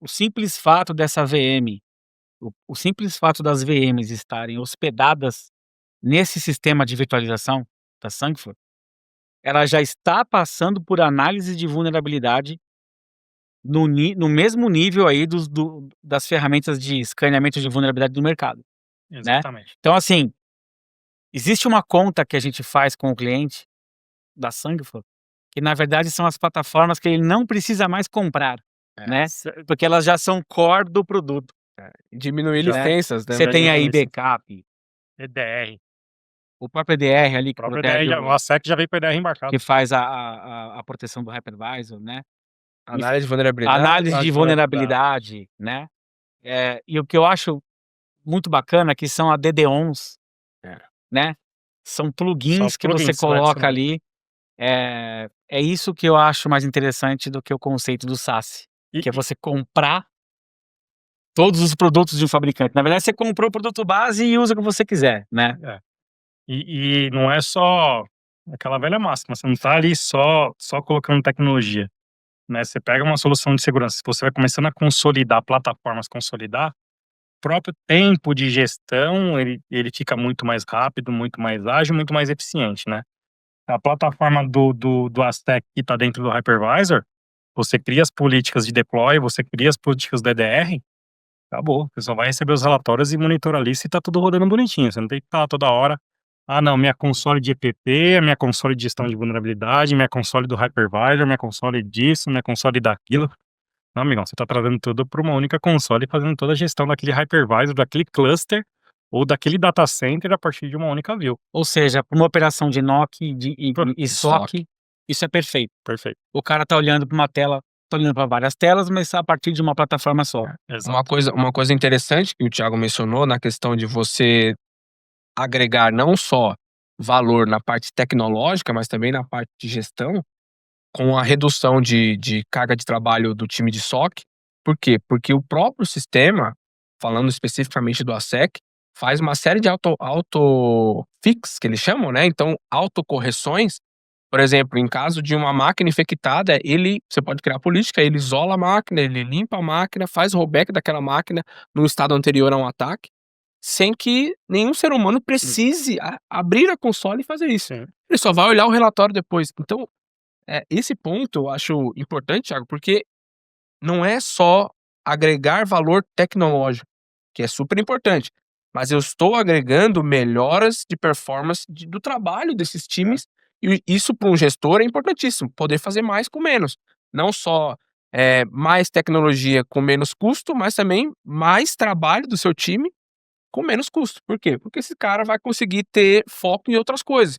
O simples fato dessa VM, o simples fato das VMs estarem hospedadas nesse sistema de virtualização da Sangfor, ela já está passando por análise de vulnerabilidade no mesmo nível aí das ferramentas de escaneamento de vulnerabilidade do mercado. Exatamente. Então, assim, existe uma conta que a gente faz com o cliente da Sangfor, que na verdade são as plataformas que ele não precisa mais comprar, né? Porque elas já são core do produto. Diminuir Já. licenças, né? Você tem aí licença. backup, EDR. o próprio EDR ali O que próprio protege EDR, o ASEC já veio com o EDR embarcado. que faz a proteção do hypervisor, né? Análise de vulnerabilidade. Análise de vulnerabilidade, né? E o que eu acho muito bacana que são a DDoNs, né? São plugins Só que você plugins, você vai coloca adicionando. ali. É isso que eu acho mais interessante do que o conceito do SaaS, que é você comprar todos os produtos de um fabricante. Na verdade, você comprou o produto base e usa o que você quiser, né? E não é só aquela velha máxima, você não tá ali só colocando tecnologia, né? Você pega uma solução de segurança, se você vai começando a consolidar plataformas, o próprio tempo de gestão, ele fica muito mais rápido, muito mais ágil, muito mais eficiente, né? A plataforma do Aztec que está dentro do hypervisor, você cria as políticas de deploy, você cria as políticas do EDR, acabou. Você só vai receber os relatórios e monitorar ali se tá tudo rodando bonitinho. Você não tem que estar toda hora. Ah, não, minha console de EPP, minha console de gestão de vulnerabilidade, minha console do hypervisor, minha console disso, minha console daquilo. Não, amigão, você tá trazendo tudo para uma única console e fazendo toda a gestão daquele hypervisor, daquele cluster ou daquele data center a partir de uma única view. Ou seja, para uma operação de NOC e SOC, isso é perfeito. Perfeito. O cara tá olhando para uma tela, tá olhando para várias telas, mas a partir de uma plataforma só. Uma coisa interessante que o Thiago mencionou na questão de você agregar não só valor na parte tecnológica, mas também na parte de gestão, com a redução de carga de trabalho do time de SOC. Por quê? Porque o próprio sistema, falando especificamente do ASEC, faz uma série de auto-fix, que eles chamam, né? Então, autocorreções. Por exemplo, em caso de uma máquina infectada, você pode criar política, ele isola a máquina, ele limpa a máquina, faz o rollback daquela máquina no estado anterior a um ataque, sem que nenhum ser humano precise abrir a console e fazer isso. Sim. Ele só vai olhar o relatório depois. Então, esse ponto eu acho importante, Thiago, porque não é só agregar valor tecnológico, que é super importante, mas eu estou agregando melhoras de performance do trabalho desses times, e isso para um gestor é importantíssimo, poder fazer mais com menos. Não só mais tecnologia com menos custo, mas também mais trabalho do seu time com menos custo. Por quê? Porque esse cara vai conseguir ter foco em outras coisas.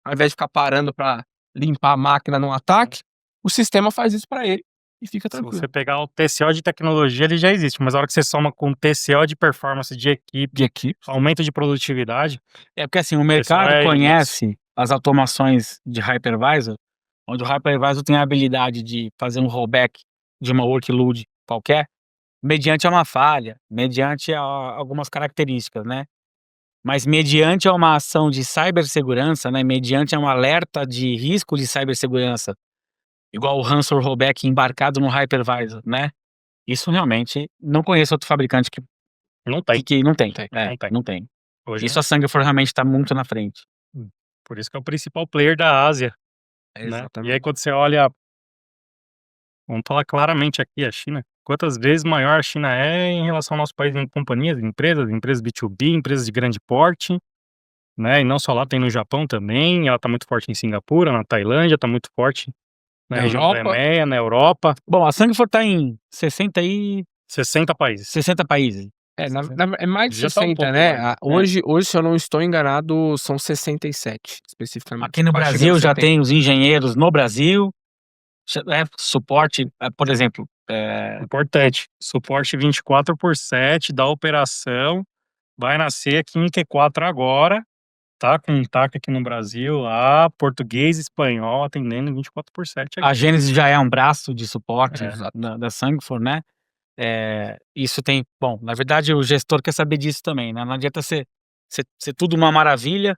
Ao invés de ficar parando para limpar a máquina num ataque, o sistema faz isso para ele e fica Se tranquilo. você pegar o TCO de tecnologia, ele já existe, mas a hora que você soma com o TCO de performance de equipe, aumento de produtividade. Porque assim, o mercado conhece as automações de hypervisor, onde o hypervisor tem a habilidade de fazer um rollback de uma workload qualquer, mediante uma falha, mediante algumas características, né? Mas mediante uma ação de cibersegurança, né? Mediante um alerta de risco de cibersegurança, igual o ransomware rollback embarcado no hypervisor, né? Isso realmente não conheço outro fabricante que não tem. Não tem. Hoje Isso a Sangfor realmente está muito na frente. Por isso que é o principal player da Ásia. Né? E aí quando você olha, vamos falar claramente aqui, a China, quantas vezes maior a China é em relação ao nosso país em companhias, empresas B2B, empresas de grande porte, né? E não só lá, tem no Japão também, ela tá muito forte em Singapura, na Tailândia, tá muito forte na região da EMEA, na Europa. Bom, a Sangfor tá em 60 países. 60 países. É mais de Já tá um 60, pouco né? mais. Hoje, se eu não estou enganado, são 67, especificamente. Aqui no Quase chegando Brasil a já 70. tem os engenheiros no Brasil, suporte, por exemplo, Importante, suporte 24/7 da operação, vai nascer aqui em Q4 agora, tá com um TAC aqui no Brasil lá, português, espanhol, atendendo 24/7 a aqui. Gênesis já é um braço de suporte Exato. da Sangfor, né? Isso tem, bom, na verdade o gestor quer saber disso também, né? Não adianta ser tudo uma maravilha,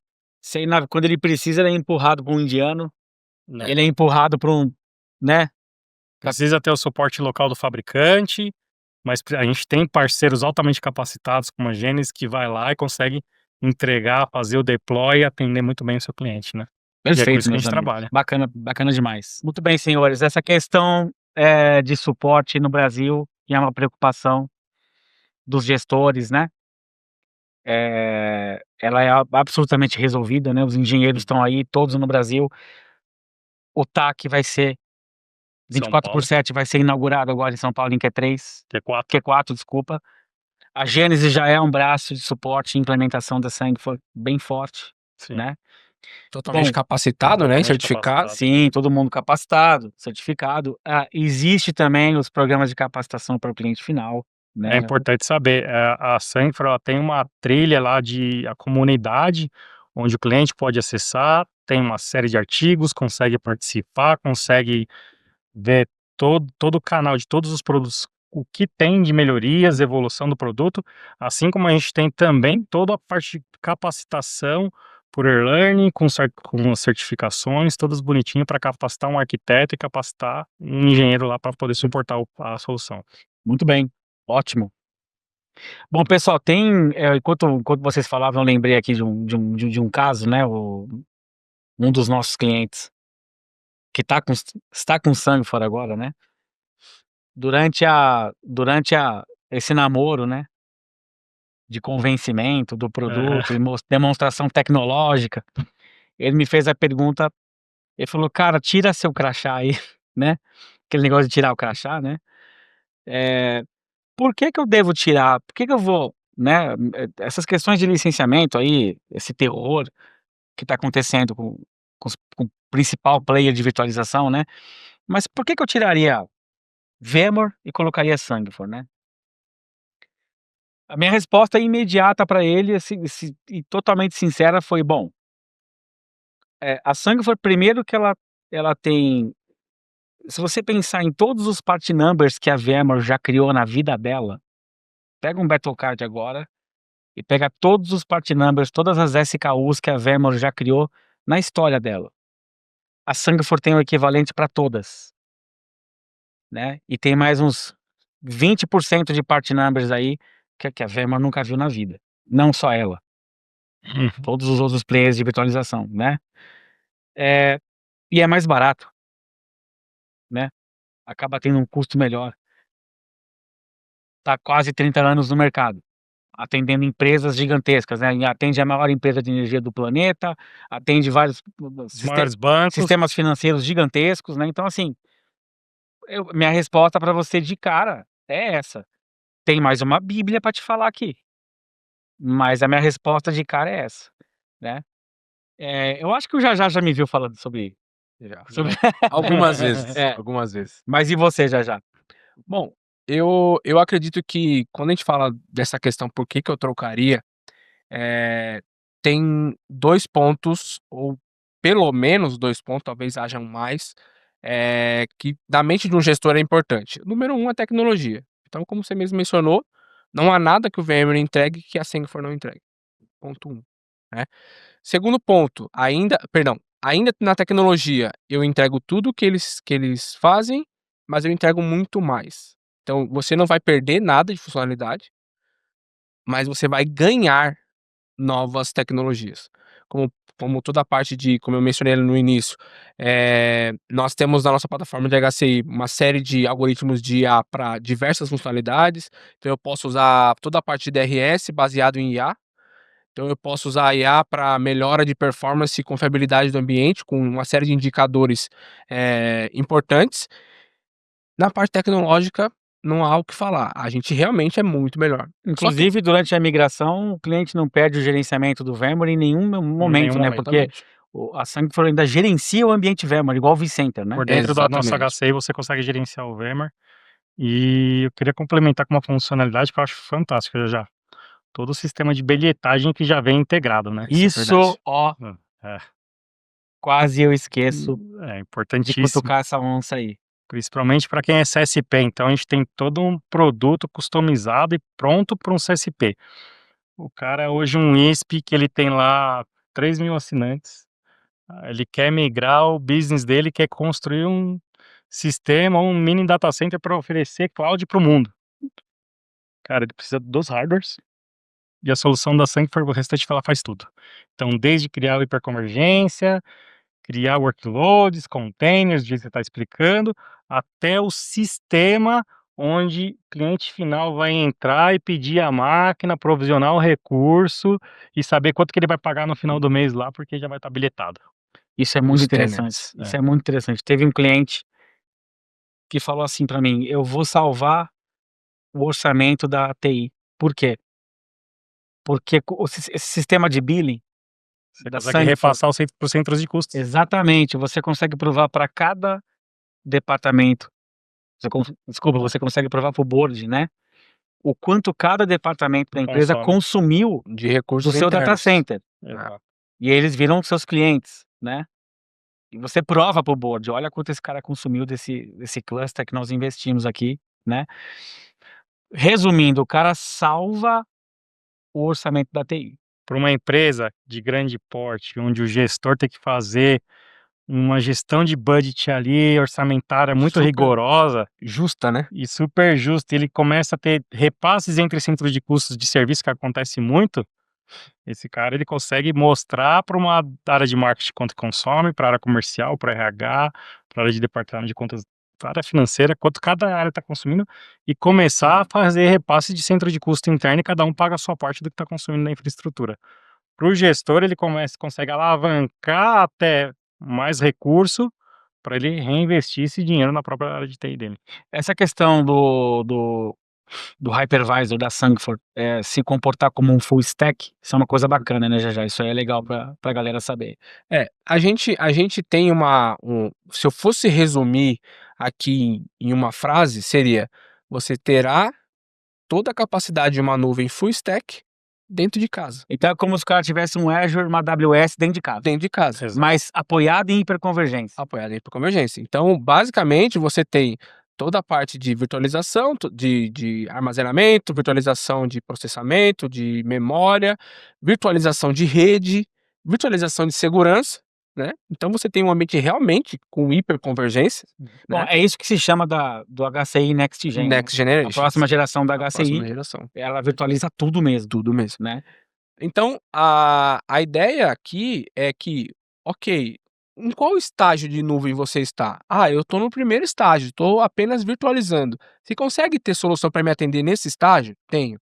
quando ele precisa ele é empurrado para um indiano, Né. ele é empurrado para um, né? Precisa ter o suporte local do fabricante, mas a gente tem parceiros altamente capacitados como a Gênesis que vai lá e consegue entregar, fazer o deploy e atender muito bem o seu cliente, né. E é com Perfeito, isso que a meus gente amigos. trabalha. Bacana, bacana demais. Muito bem, senhores, essa questão de suporte no Brasil, que é uma preocupação dos gestores, né? Ela é absolutamente resolvida, né? Os engenheiros estão aí, todos no Brasil. O TAC vai ser São Paulo, 24/7, vai ser inaugurado agora em São Paulo em Q3, Q4, Q4, desculpa. A Gênesis já é um braço de suporte e implementação da Sangfor bem forte, sim, né? Totalmente Bom, capacitado, né? totalmente Certificado. capacitado. sim, todo mundo capacitado, certificado. Existe também os programas de capacitação para o cliente final, É né? importante saber, a Sangfor ela tem uma trilha lá a comunidade, onde o cliente pode acessar, tem uma série de artigos, consegue participar, consegue ver todo o canal de todos os produtos, o que tem de melhorias, evolução do produto, assim como a gente tem também toda a parte de capacitação por e-learning, com as certificações, todas bonitinho para capacitar um arquiteto e capacitar um engenheiro lá para poder suportar a solução. Muito bem, ótimo. Bom, pessoal, enquanto vocês falavam, eu lembrei aqui de um caso, né? Um dos nossos clientes que está com sangue fora agora, né? Durante esse namoro, né? De convencimento do produto e demonstração tecnológica, ele me fez a pergunta, ele falou, cara, tira seu crachá aí, né? Aquele negócio de tirar o crachá, né? Por que que eu devo tirar? Por que que eu vou, né? Essas questões de licenciamento aí, esse terror que está acontecendo com o principal player de virtualização, né? Mas por que que eu tiraria VMware e colocaria Sangfor, né? A minha resposta imediata para ele, assim, e totalmente sincera, foi: bom, a Sangfor, primeiro que ela tem, se você pensar em todos os part numbers que a VMware já criou na vida dela, pega um Battlecard agora e pega todos os part numbers, todas as SKUs que a VMware já criou na história dela. A Sangfor tem o equivalente para todas, né? E tem mais uns 20% de part numbers aí que a VMware nunca viu na vida. Não só ela, todos os outros players de virtualização, né? E é mais barato, né? Acaba tendo um custo melhor. Tá quase 30 anos no mercado, atendendo empresas gigantescas, né? E atende a maior empresa de energia do planeta, atende vários Os maiores bancos, sistemas financeiros gigantescos, né? Então, assim, minha resposta para você de cara é essa. Tem mais uma bíblia para te falar aqui, mas a minha resposta de cara é essa, né? Eu acho que o Jajá já me viu falando sobre Já. sobre Algumas vezes, É. algumas vezes. Mas e você, Jajá? Bom, eu acredito que quando a gente fala dessa questão, por que que eu trocaria, tem 2 pontos, ou pelo menos 2 pontos, talvez hajam mais, que na mente de um gestor é importante. Número 1, a tecnologia. Então, como você mesmo mencionou, não há nada que o VMware entregue que a Sangfor não entregue. Ponto 1, né. Segundo ponto, ainda na tecnologia, eu entrego tudo que eles fazem, mas eu entrego muito mais. Então você não vai perder nada de funcionalidade, mas você vai ganhar novas tecnologias. Como toda a parte de, como eu mencionei no início, nós temos na nossa plataforma de HCI uma série de algoritmos de IA para diversas funcionalidades, então eu posso usar toda a parte de DRS baseado em IA. Então eu posso usar a IA para melhora de performance e confiabilidade do ambiente, com uma série de indicadores, importantes. Na parte tecnológica, não há o que falar. A gente realmente é muito melhor. Só que Inclusive, durante a migração, o cliente não perde o gerenciamento do VMware em nenhum Em nenhum momento, né, momento. porque exatamente. a Sangfor ainda gerencia o ambiente VMware, igual o vCenter, né. Por dentro da nossa Exatamente. HCI você consegue gerenciar o VMware. E eu queria complementar com uma funcionalidade que eu acho fantástica já. Todo o sistema de bilhetagem que já vem integrado, né. Isso é verdade. Isso, ó, É, quase eu esqueço é de importantíssimo, cutucar essa onça aí. principalmente para quem é CSP. Então a gente tem todo um produto customizado e pronto para um CSP. O cara é hoje um ISP que ele tem lá 3.000 assinantes, ele quer migrar o business dele, quer construir um sistema, um mini data center para oferecer cloud para o mundo. Cara, ele precisa dos hardwares e a solução da Sangfor, o restante ela faz tudo. Então, desde criar a hiperconvergência, criar workloads, containers, do jeito que você está explicando, até o sistema onde o cliente final vai entrar e pedir a máquina, provisionar o recurso e saber quanto que ele vai pagar no final do mês lá, porque já vai estar bilhetado. Isso é muito Os interessante, tenants. isso é muito interessante. Teve um cliente que falou assim pra mim: "Eu vou salvar o orçamento da TI". Por quê? Porque esse sistema de billing Você da consegue Sangfor, repassar os centros de custos. exatamente, você consegue provar para cada departamento, desculpa, você consegue provar para o board, né, o quanto cada departamento da empresa Consome. consumiu De do recursos seu data internos. center. Exato. E eles viram seus clientes, né. E você prova para o board: "Olha quanto esse cara consumiu desse cluster que nós investimos aqui", né. Resumindo, o cara salva o orçamento da TI. Para uma empresa de grande porte, onde o gestor tem que fazer uma gestão de budget ali, orçamentária muito Super rigorosa justa, né? e super justa, ele começa a ter repasses entre centros de custos de serviço, que acontece muito. Esse cara ele consegue mostrar para uma área de marketing quanto consome, para a área comercial, para RH, para a área de departamento de contas, para a área financeira, quanto cada área está consumindo, e começar a fazer repasse de centro de custo interno e cada um paga a sua parte do que está consumindo na infraestrutura. Para o gestor, ele consegue alavancar até mais recurso para ele reinvestir esse dinheiro na própria área de TI dele. Essa questão do hypervisor da Sangfor, se comportar como um full stack, isso é uma coisa bacana, né, já. Isso aí é legal pra galera saber. A gente tem se eu fosse resumir aqui em uma frase, seria: você terá toda a capacidade de uma nuvem full stack dentro de casa. Então é como se o cara tivesse um Azure, uma AWS dentro de casa, Dentro de casa. Exato. mas apoiado em hiperconvergência. Apoiada em convergência. Então, basicamente, você tem toda a parte de virtualização, de armazenamento, virtualização de processamento, de memória, virtualização de rede, virtualização de segurança, né? Então você tem um ambiente realmente com hiperconvergência, Bom, né? é isso que se chama do HCI Next Gen, né. Next A Generation. próxima geração da A próxima HCI, geração. ela virtualiza tudo mesmo, Tudo mesmo. né. Então, a ideia aqui é que, ok, em qual estágio de nuvem você está? Ah, eu estou no primeiro estágio, estou apenas virtualizando. Você consegue ter solução para me atender nesse estágio? Tenho.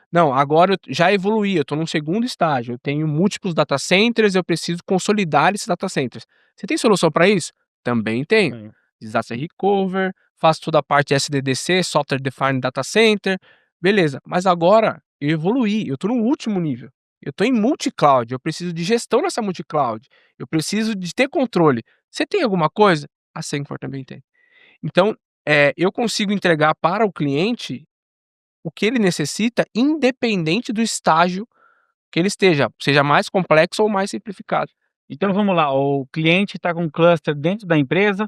Não, agora eu já evoluí, eu estou num segundo estágio, eu tenho múltiplos data centers, eu preciso consolidar esses data centers. Você tem solução para isso? Também tenho. Sim. Disaster Recover, faço toda a parte SDDC, Software Defined Data Center, beleza. Mas agora eu evoluí, eu estou no último nível. Eu estou em multi-cloud, eu preciso de gestão nessa multi-cloud, eu preciso de ter controle. Você tem alguma coisa? A Sangfor também tem. Então, eu consigo entregar para o cliente o que ele necessita, independente do estágio que ele esteja, seja mais complexo ou mais simplificado. Então vamos lá, o cliente está com um cluster dentro da empresa,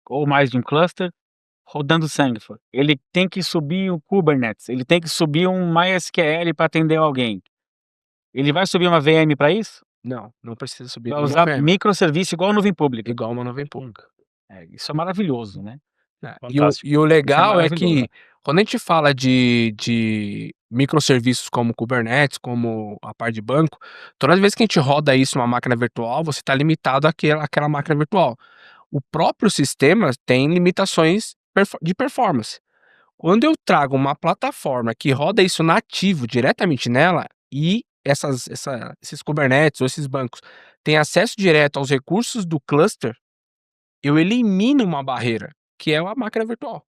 ou mais de um cluster, rodando Sangfor. Ele tem que subir o Kubernetes, ele tem que subir um MySQL para atender alguém. Ele vai subir uma VM para isso? Não, não precisa subir Vai nenhuma usar VM, microserviço igual a nuvem pública. igual uma nuvem pública. Isso é maravilhoso, né. Fantástico. E o legal é maravilhoso. que, quando a gente fala de microserviços como Kubernetes, como a parte de banco, toda vez que a gente roda isso numa máquina virtual, você está limitado àquela máquina virtual. O próprio sistema tem limitações de performance. Quando eu trago uma plataforma que roda isso nativo diretamente nela e esses Kubernetes ou esses bancos têm acesso direto aos recursos do cluster, eu elimino uma barreira, que é a máquina virtual.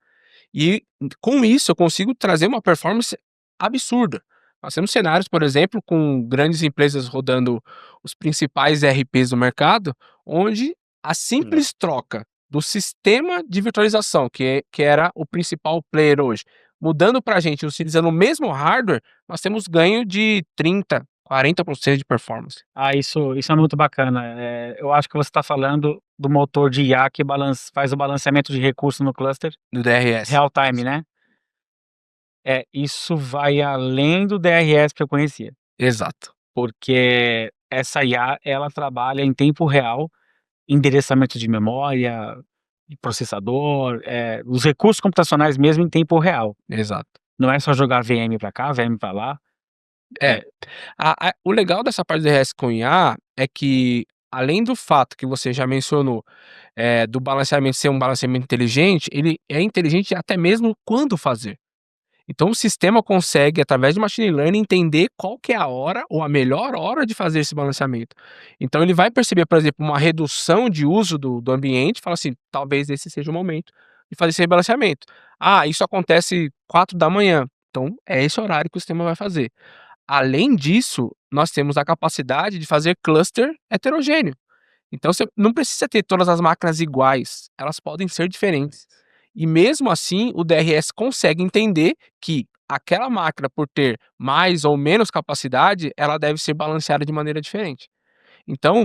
E com isso eu consigo trazer uma performance absurda. Nós temos cenários, por exemplo, com grandes empresas rodando os principais ERPs do mercado, onde a simples troca do sistema de virtualização, que era o principal player hoje, mudando para a gente, utilizando o mesmo hardware, nós temos ganho de 30%, 40% de performance. Isso é muito bacana. Eu acho que você está falando do motor de IA que faz o balanceamento de recursos no cluster No DRS. real time, né? Isso vai além do DRS que eu conhecia, Exato. porque essa IA, ela trabalha em tempo real, endereçamento de memória, de processador, os recursos computacionais mesmo em tempo real. Exato. Não é só jogar VM para cá, VM para lá. O legal dessa parte do DRS com IA é que, além do fato que você já mencionou, do balanceamento ser um balanceamento inteligente, ele é inteligente até mesmo quando fazer. Então o sistema consegue, através de machine learning, entender qual que é a hora ou a melhor hora de fazer esse balanceamento. Então ele vai perceber, por exemplo, uma redução de uso do ambiente, e fala assim, talvez esse seja o momento de fazer esse rebalanceamento. Isso acontece 4 da manhã, então é esse horário que o sistema vai fazer. Além disso, nós temos a capacidade de fazer cluster heterogêneo. Então você não precisa ter todas as máquinas iguais, elas podem ser diferentes. E mesmo assim, o DRS consegue entender que aquela máquina, por ter mais ou menos capacidade, ela deve ser balanceada de maneira diferente. Então,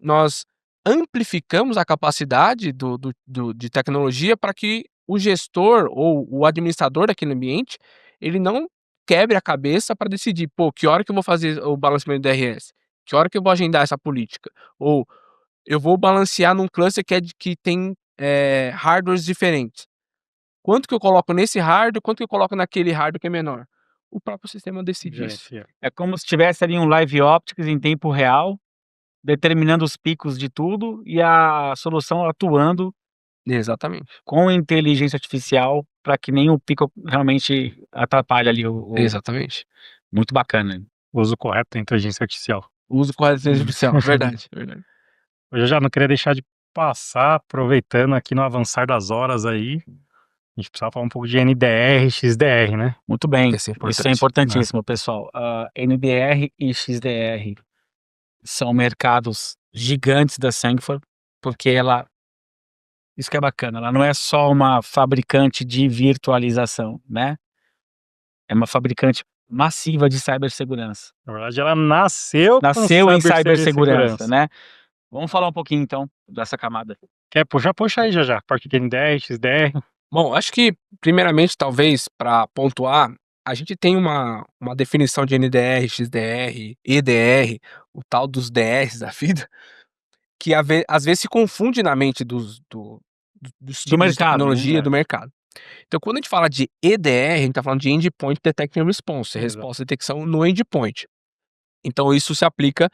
nós amplificamos a capacidade de tecnologia para que o gestor ou o administrador daquele ambiente, ele não quebre a cabeça para decidir, pô, que hora que eu vou fazer o balanceamento do DRS? Que hora que eu vou agendar essa política? Ou eu vou balancear num cluster que tem hardwares diferentes. Quanto que eu coloco nesse hardware, quanto que eu coloco naquele hardware que é menor? O próprio sistema decide isso. É como se tivesse ali um live optics em tempo real, determinando os picos de tudo e a solução atuando Exatamente. com inteligência artificial para que nenhum pico realmente atrapalhe ali Exatamente. Muito bacana. O uso correto da inteligência artificial. O uso correto da inteligência artificial, verdade, verdade. Eu já não queria deixar de passar, aproveitando aqui no avançar das horas aí, a gente precisava falar um pouco de NDR e XDR, né? Muito bem, Isso é isso é importante, importantíssimo, pessoal. NDR e XDR são mercados gigantes da Sankfor, porque isso que é bacana, ela não é só uma fabricante de virtualização, né? É uma fabricante massiva de cibersegurança. Na verdade, ela nasceu em cibersegurança, né? Vamos falar um pouquinho então dessa camada. Quer puxar? Puxa aí já. Parte de NDR, XDR. Bom, acho que, primeiramente, talvez, para pontuar, a gente tem uma definição de NDR, XDR, EDR, o tal dos DRs da vida, que às vezes se confunde na mente dos tipos de mercado, tecnologia né? do mercado. Então, quando a gente fala de EDR, a gente está falando de Endpoint Detection and Response, Exato. resposta e detecção no endpoint. Então, isso se aplica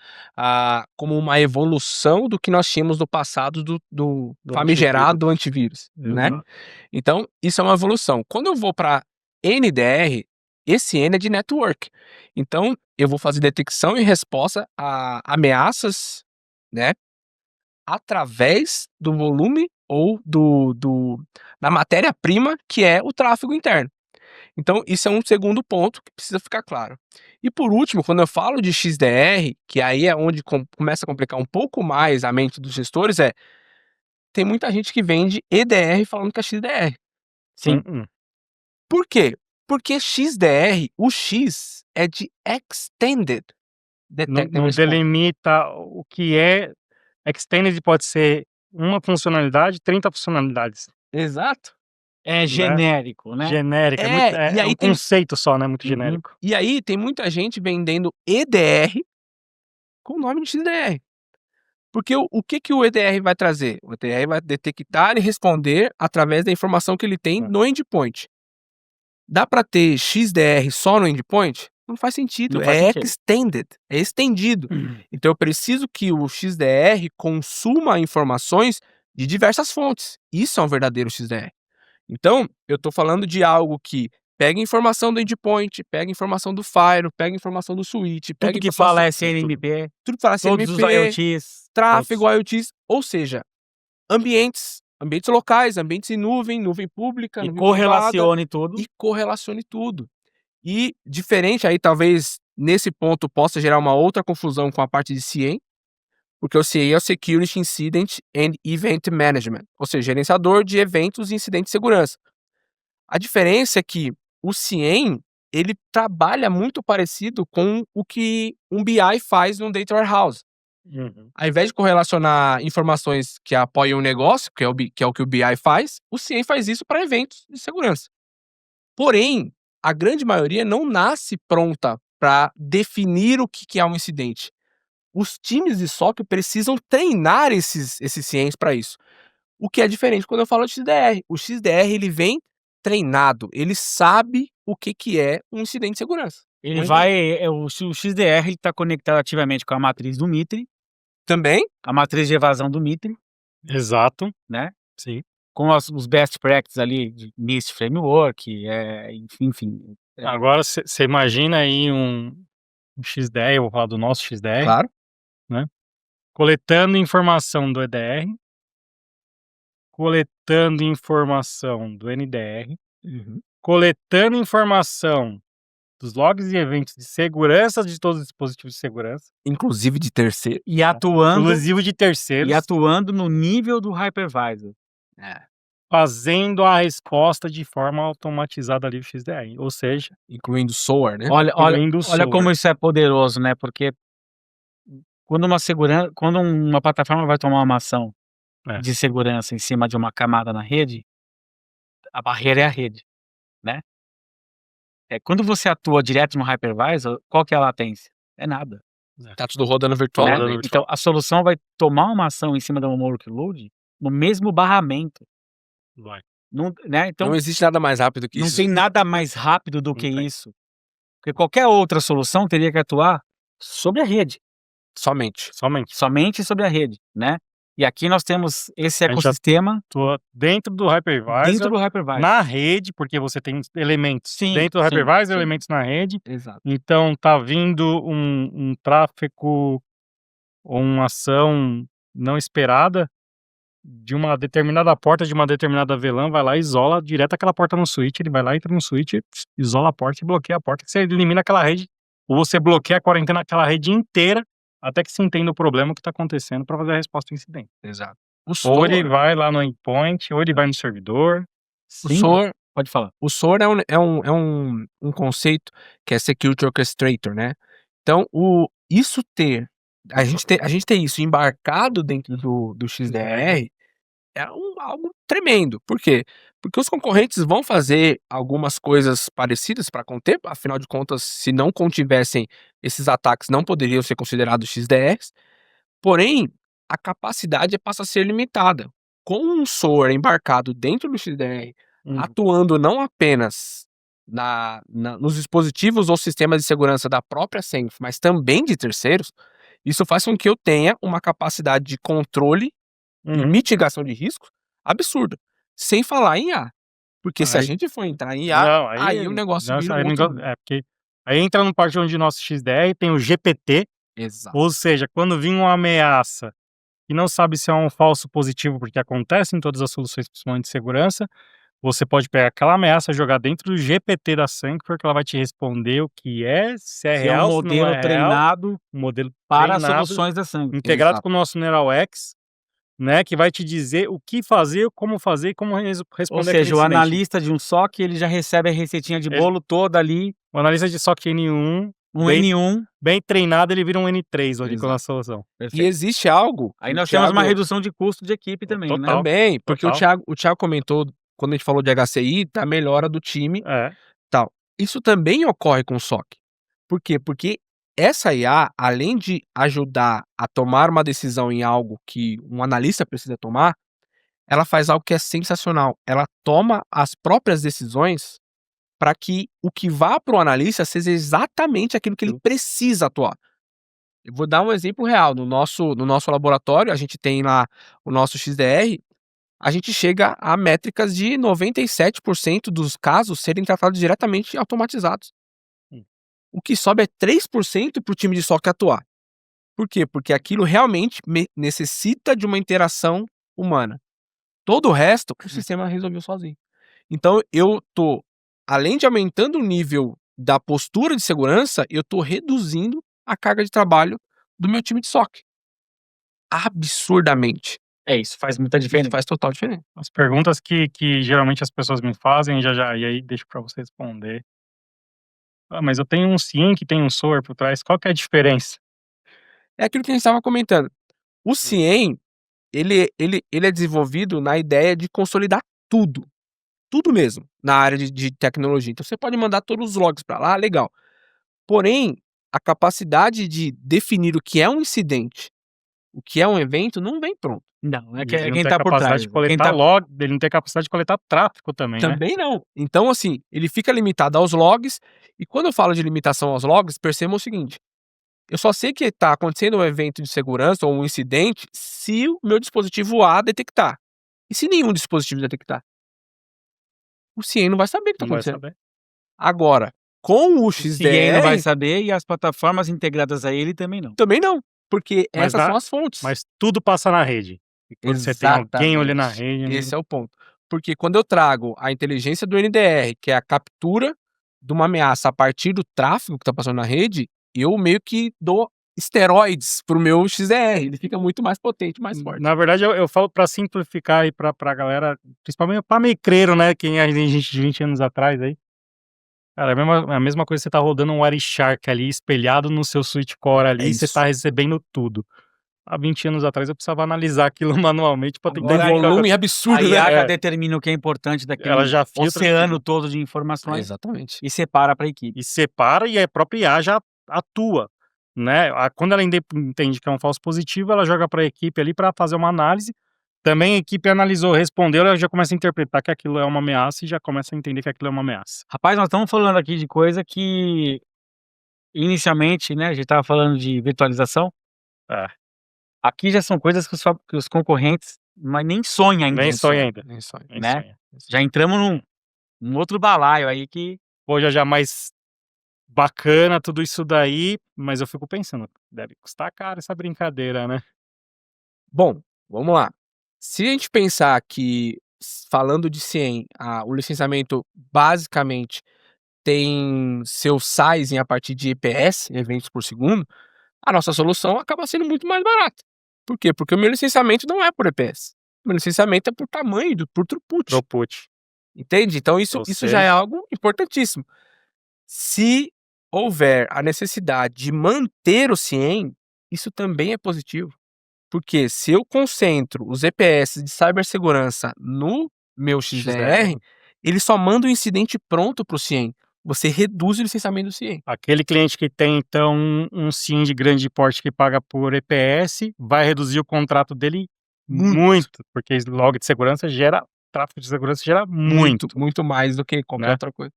como uma evolução do que nós tínhamos no passado do famigerado antivírus, né? Então, isso é uma evolução. Quando eu vou para NDR, esse N é de network. Então, eu vou fazer detecção e resposta a ameaças, né? Através do volume ou da matéria-prima que é o tráfego interno. Então, isso é um segundo ponto que precisa ficar claro. E por último, quando eu falo de XDR, que aí é onde começa a complicar um pouco mais a mente dos gestores, tem muita gente que vende EDR falando que é XDR. Sim. Por quê? Porque XDR, o X é de Extended Detection Não Response. delimita o que é. Extended pode ser uma funcionalidade, 30 funcionalidades. Exato. É genérico, né? Genérico. E aí um conceito só, né? Muito Uhum. genérico. E aí tem muita gente vendendo EDR com o nome de XDR. Porque o que o EDR vai trazer? O EDR vai detectar e responder através da informação que ele tem no endpoint. Dá para ter XDR só no endpoint? Não faz sentido. Não faz sentido. Extended, é estendido. Então eu preciso que o XDR consuma informações de diversas fontes. Isso é um verdadeiro XDR. Então, eu estou falando de algo que pega informação do endpoint, pega informação do Firewall, pega informação do switch, pega Tudo que informação- fala SNMP, tudo que fala todos os SNMP, IoTs. tráfego, IoTs, ou seja, ambientes ambientes locais, ambientes em nuvem, nuvem pública, E nuvem privada, correlacione tudo. e correlacione tudo. E diferente aí, talvez, nesse ponto possa gerar uma outra confusão com a parte de CIEM, porque o CIEM é o Security Incident and Event Management, ou seja, gerenciador de eventos e incidentes de segurança. A diferença é que o CIEM, ele trabalha muito parecido com o que um BI faz no Data Warehouse. Uhum. Ao invés de correlacionar informações que apoiam o negócio, que é o que o BI faz, o CIEM faz isso para eventos de segurança. Porém, a grande maioria não nasce pronta para definir o que é um incidente. Os times de SOC precisam treinar esses CIEMs para isso. O que é diferente quando eu falo de XDR. O XDR ele vem treinado, ele sabe o que é um incidente de segurança. Ele vai, o XDR ele tá conectado ativamente com a matriz do MITRE, Também, a matriz de evasão do MITRE, Exato, né? sim. Com os best practices ali de NIST Framework, enfim. Agora você imagina aí um XDR, eu vou falar do nosso XDR, claro. coletando informação do EDR, coletando informação do NDR, coletando informação dos logs e eventos de segurança de todos os dispositivos de segurança, Inclusive de terceiro. E atuando, inclusive de terceiros, no nível do hypervisor. fazendo a resposta de forma automatizada ali o XDR. Ou seja, Incluindo SOAR, né? Olha incluindo o olha SOAR. como isso é poderoso, né? Porque quando uma plataforma vai tomar uma ação É. de segurança em cima de uma camada na rede, a barreira é a rede, né? Quando você atua direto no hypervisor, qual que é a latência? É nada. Tá tudo rodando virtual. Né? rodando virtual. Então a solução vai tomar uma ação em cima de um workload no mesmo barramento. Vai. Não, né? Então Não existe nada mais rápido que não isso. tem nada mais rápido do que Não tem. isso. Porque qualquer outra solução teria que atuar sobre a rede. Somente. Somente sobre a rede, né? E aqui nós temos esse A gente já ecossistema Atua dentro do hypervisor, dentro do hypervisor. na rede, porque você tem elementos Sim, dentro do sim, hypervisor, sim. elementos na rede. Exato. Então tá vindo um tráfego ou uma ação não esperada de uma determinada porta, de uma determinada VLAN, vai lá e isola direto aquela porta no switch, ele vai lá, entra no switch, isola a porta e bloqueia a porta, que você elimina aquela rede, ou você bloqueia a quarentena naquela rede inteira, até que se entenda o problema que está acontecendo para fazer a resposta ao incidente. Exato. Ou ele vai lá no endpoint, ou ele vai no servidor. O Sim, SOAR, pode falar. o SOAR é um conceito que é Security Orchestrator, né? Então, a gente ter isso embarcado dentro do XDR é algo tremendo. Por quê? Porque os concorrentes vão fazer algumas coisas parecidas para conter, afinal de contas, se não contivessem esses ataques, não poderiam ser considerados XDRs. Porém, a capacidade passa a ser limitada. Com um SOAR embarcado dentro do XDR, atuando não apenas nos dispositivos ou sistemas de segurança da própria SENF, mas também de terceiros, isso faz com que eu tenha uma capacidade de controle e mitigação de riscos absurda. Sem falar em IA. Porque se a Aí- gente for entrar em IA, Não, aí o negócio vira aí um outro... porque aí entra no parte onde nosso XDR tem o GPT, Exato. ou seja, quando vir uma ameaça e não sabe se é um falso positivo, porque acontece em todas as soluções, principalmente de segurança, você pode pegar aquela ameaça, jogar dentro do GPT da Sanctuary, que ela vai te responder o que é, se é Que é real, um se não modelo é real, treinado um modelo para treinado, soluções da sangue. integrado Exato. com o nosso Neural X, né, que vai te dizer o que fazer, como fazer e como responder Ou aquele seja, o incidente. analista de um SOC, ele já recebe a receitinha de bolo toda ali, O analista de SOC N1, um bem, N1. bem treinado, ele vira um N3 ali com a Exato. solução. E existe algo... Aí o nós temos uma Thiago- redução de custo de equipe também, né? Total. Também, porque Total. o Thiago comentou, quando a gente falou de HCI, da melhora do time, É. tal. Isso também ocorre com o SOC. Por quê? Porque essa IA, além de ajudar a tomar uma decisão em algo que um analista precisa tomar, ela faz algo que é sensacional. Ela toma as próprias decisões para que o que vá para o analista seja exatamente aquilo que ele precisa atuar. Eu vou dar um exemplo real. No nosso laboratório, a gente tem lá o nosso XDR, a gente chega a métricas de 97% dos casos serem tratados diretamente automatizados. O que sobe é 3% para o time de SOC atuar. Por quê? Porque aquilo realmente necessita de uma interação humana. Todo o resto, o sistema resolveu sozinho. Então, eu tô, além de aumentando o nível da postura de segurança, eu tô reduzindo a carga de trabalho do meu time de SOC. Absurdamente. É isso, faz muita Isso diferença. faz total diferença. As perguntas que geralmente as pessoas me fazem, e aí deixo pra você responder. Ah, mas eu tenho um CIEM que tem um SOAR por trás, qual que é a diferença? É aquilo que a gente estava comentando. O CIEM, ele é desenvolvido na ideia de consolidar tudo. Tudo mesmo, na área de tecnologia. Então você pode mandar todos os logs para lá, legal. Porém, a capacidade de definir o que é um incidente, o que é um evento, não vem pronto. Não, é Ele não quem tem tá por capacidade trás. de coletar Quem tá... log, ele não tem capacidade de coletar tráfego também, né? Também não. Então, assim, ele fica limitado aos logs. E quando eu falo de limitação aos logs, percebam o seguinte: eu só sei que está acontecendo um evento de segurança ou um incidente se o meu dispositivo A detectar. E se nenhum dispositivo detectar? O CIEM não vai saber o que está Não vai acontecendo. saber. Agora, com o O CIEM não vai XDR, saber e as plataformas integradas a ele também não. também não. Porque Mas essas são as fontes. Mas tudo passa na rede. E quando você tem alguém olhando na Exatamente. rede, Esse é o ponto. Porque quando eu trago a inteligência do NDR, que é a captura de uma ameaça a partir do tráfego que está passando na rede, eu meio que dou esteroides pro meu XDR. Ele fica muito mais potente, mais forte. na verdade, eu falo pra simplificar aí pra galera, principalmente pra meicreiro, né? Quem é gente de 20 anos atrás aí. Cara, é a mesma coisa que você tá rodando um Wireshark ali, espelhado no seu switch core ali, e você isso. tá recebendo tudo. Há 20 anos atrás eu precisava analisar aquilo manualmente pra tentar Um volume absurdo, A né? IACA É. determina o que é importante daquele Ela já filtra oceano todo de informações Exatamente. e separa para a equipe. e separa, e a própria IA já atua, né? Quando ela entende que é um falso positivo, ela joga para a equipe ali para fazer uma análise. Também a equipe analisou, respondeu, ela já começa a interpretar que aquilo é uma ameaça e já começa a entender que aquilo é uma ameaça. Rapaz, nós estamos falando aqui de coisa que inicialmente, né, a gente estava falando de virtualização. É. Aqui já são coisas que os concorrentes mas nem sonham ainda, Nem sonha ainda. Nem sonha. Nem né? sonha. Já entramos num outro balaio aí que Pô, já mais bacana tudo isso daí, mas eu fico pensando, deve custar caro essa brincadeira, né? Bom, vamos lá. Se a gente pensar que, falando de CIEM, o licenciamento basicamente tem seu sizing a partir de EPS, eventos por segundo, a nossa solução acaba sendo muito mais barata. Por quê? Porque o meu licenciamento não é por EPS. O meu licenciamento é por tamanho, por throughput. Throughput. Entende? Então isso Ou já seja- é algo importantíssimo. Se houver a necessidade de manter o CIEM, isso também é positivo. Porque se eu concentro os EPS de cibersegurança no meu XDR, ele só manda o incidente pronto para o CIEM. Você reduz o licenciamento do CIEM. Aquele cliente que tem, então, um SIM de grande porte que paga por EPS, vai reduzir o contrato dele muito, porque log de segurança gera, tráfego de segurança gera muito. Muito mais do que qualquer Né? outra coisa.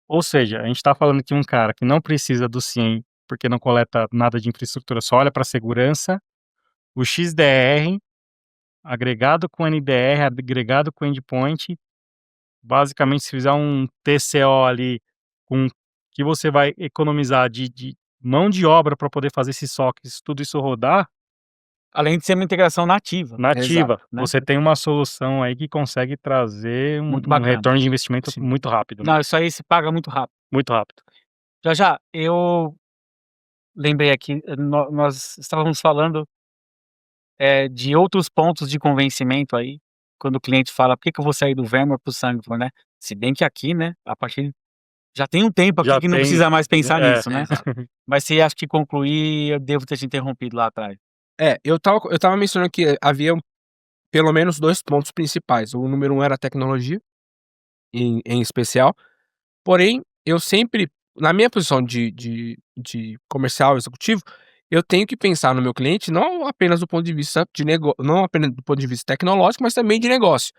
Ou seja, a gente está falando que um cara que não precisa do CIEM, porque não coleta nada de infraestrutura, só olha para segurança, o XDR, agregado com NDR, agregado com endpoint, basicamente, se fizer um TCO ali, com que você vai economizar de mão de obra para poder fazer esses SOCs, tudo isso rodar, além de ser uma integração nativa, nativa, né? você tem uma solução aí que consegue trazer Muito um bacana. retorno de investimento Sim. muito rápido, né? Não, isso aí se paga muito rápido. Muito rápido. Já, eu lembrei aqui, nós estávamos falando de outros pontos de convencimento aí, quando o cliente fala: "Por que eu vou sair do VMware para o Sangfor", né? Se bem que aqui, né, a partir já tem um tempo aqui Já que não tem, precisa mais pensar é, nisso, né? Mas se acha que concluir, eu devo ter te interrompido lá atrás. Eu tava mencionando que havia pelo menos 2 pontos principais. O número 1 era a tecnologia, em especial. Porém, eu sempre, na minha posição de comercial executivo, eu tenho que pensar no meu cliente não apenas do ponto de vista não apenas do ponto de vista tecnológico, mas também de negócio.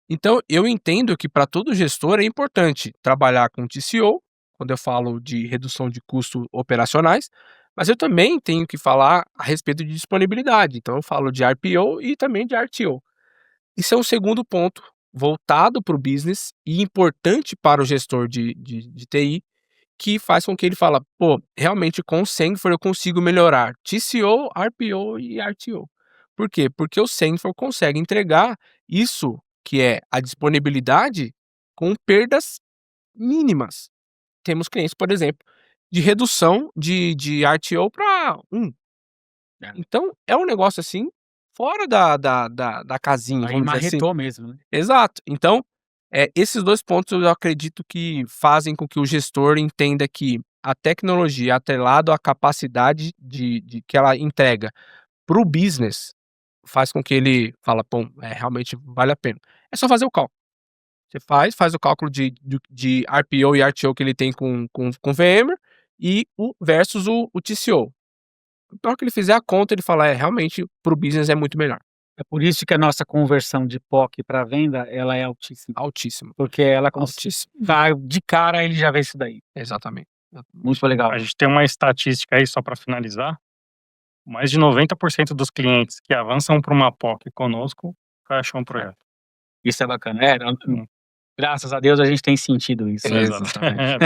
Então, eu entendo que para todo gestor é importante trabalhar com TCO, quando eu falo de redução de custos operacionais, mas eu também tenho que falar a respeito de disponibilidade. Então, eu falo de RPO e também de RTO. Isso é um segundo ponto voltado para o business e importante para o gestor de TI, que faz com que ele fala: pô, realmente com o Sangfor eu consigo melhorar TCO, RPO e RTO. Por quê? Porque o Sandfor consegue entregar isso, que é a disponibilidade, com perdas mínimas. Temos clientes, por exemplo, de redução de RTO para 1. Então, é um negócio, assim, fora da casinha, Aí vamos dizer assim. marretou mesmo, né? Exato. Então, esses 2 pontos eu acredito que fazem com que o gestor entenda que a tecnologia atrelado à capacidade de que ela entrega para o business, faz com que ele fala: "Pô, realmente vale a pena". É só fazer o cálculo. Você faz o cálculo de RPO e RTO que ele tem com VMware e o versus o TCO. Na hora que ele fizer a conta, ele fala: "É, realmente, para o business é muito melhor". É por isso que a nossa conversão de POC para venda, ela é altíssima. Altíssimo, Porque ela altíssimo. de cara ele já vê isso daí. Exatamente. Muito legal. A gente tem uma estatística aí, só para finalizar, mais de 90% dos clientes que avançam para uma POC conosco, fecham um projeto. Isso é bacana. Graças a Deus a gente tem sentido isso. Exatamente.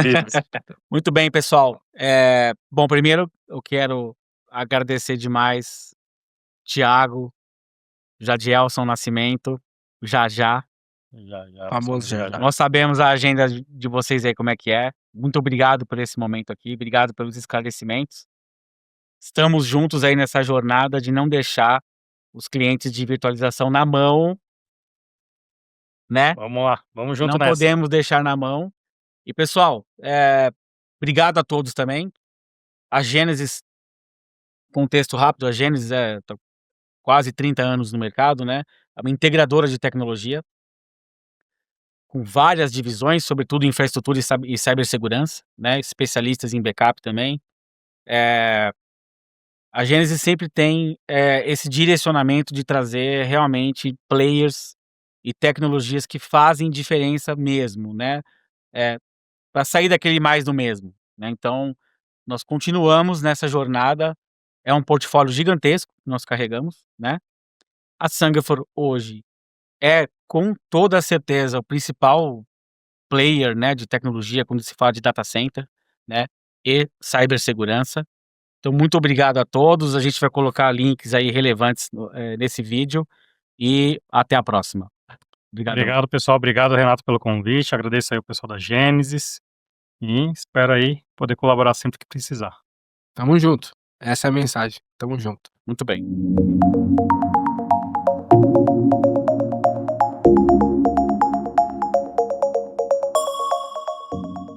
Muito bem, pessoal. Bom, primeiro eu quero agradecer demais Thiago, Jadielson Nascimento, Já. Famoso Já. Nós sabemos a agenda de vocês aí como é que é. Muito obrigado por esse momento aqui, obrigado pelos esclarecimentos. Estamos juntos aí nessa jornada de não deixar os clientes de virtualização na mão, né? Vamos lá, vamos junto Não nessa. podemos deixar na mão. E pessoal, obrigado a todos também. A Gênesis, contexto rápido, a Gênesis tá quase 30 anos no mercado, né? É uma integradora de tecnologia com várias divisões, sobretudo em infraestrutura e cibersegurança, né? Especialistas em backup também. A Gênesis sempre tem esse direcionamento de trazer realmente players e tecnologias que fazem diferença mesmo, né? Para sair daquele mais do mesmo, né? Então, nós continuamos nessa jornada. É um portfólio gigantesco que nós carregamos, né? A Sangfor hoje é, com toda certeza, o principal player, né, de tecnologia quando se fala de data center, né, e cibersegurança. Então, muito obrigado a todos. A gente vai colocar links aí relevantes nesse vídeo e até a próxima. Obrigado, pessoal. Obrigado, Renato, pelo convite. Agradeço aí o pessoal da Gênesis e espero aí poder colaborar sempre que precisar. Tamo junto. Essa é a mensagem. Tamo junto. Muito bem.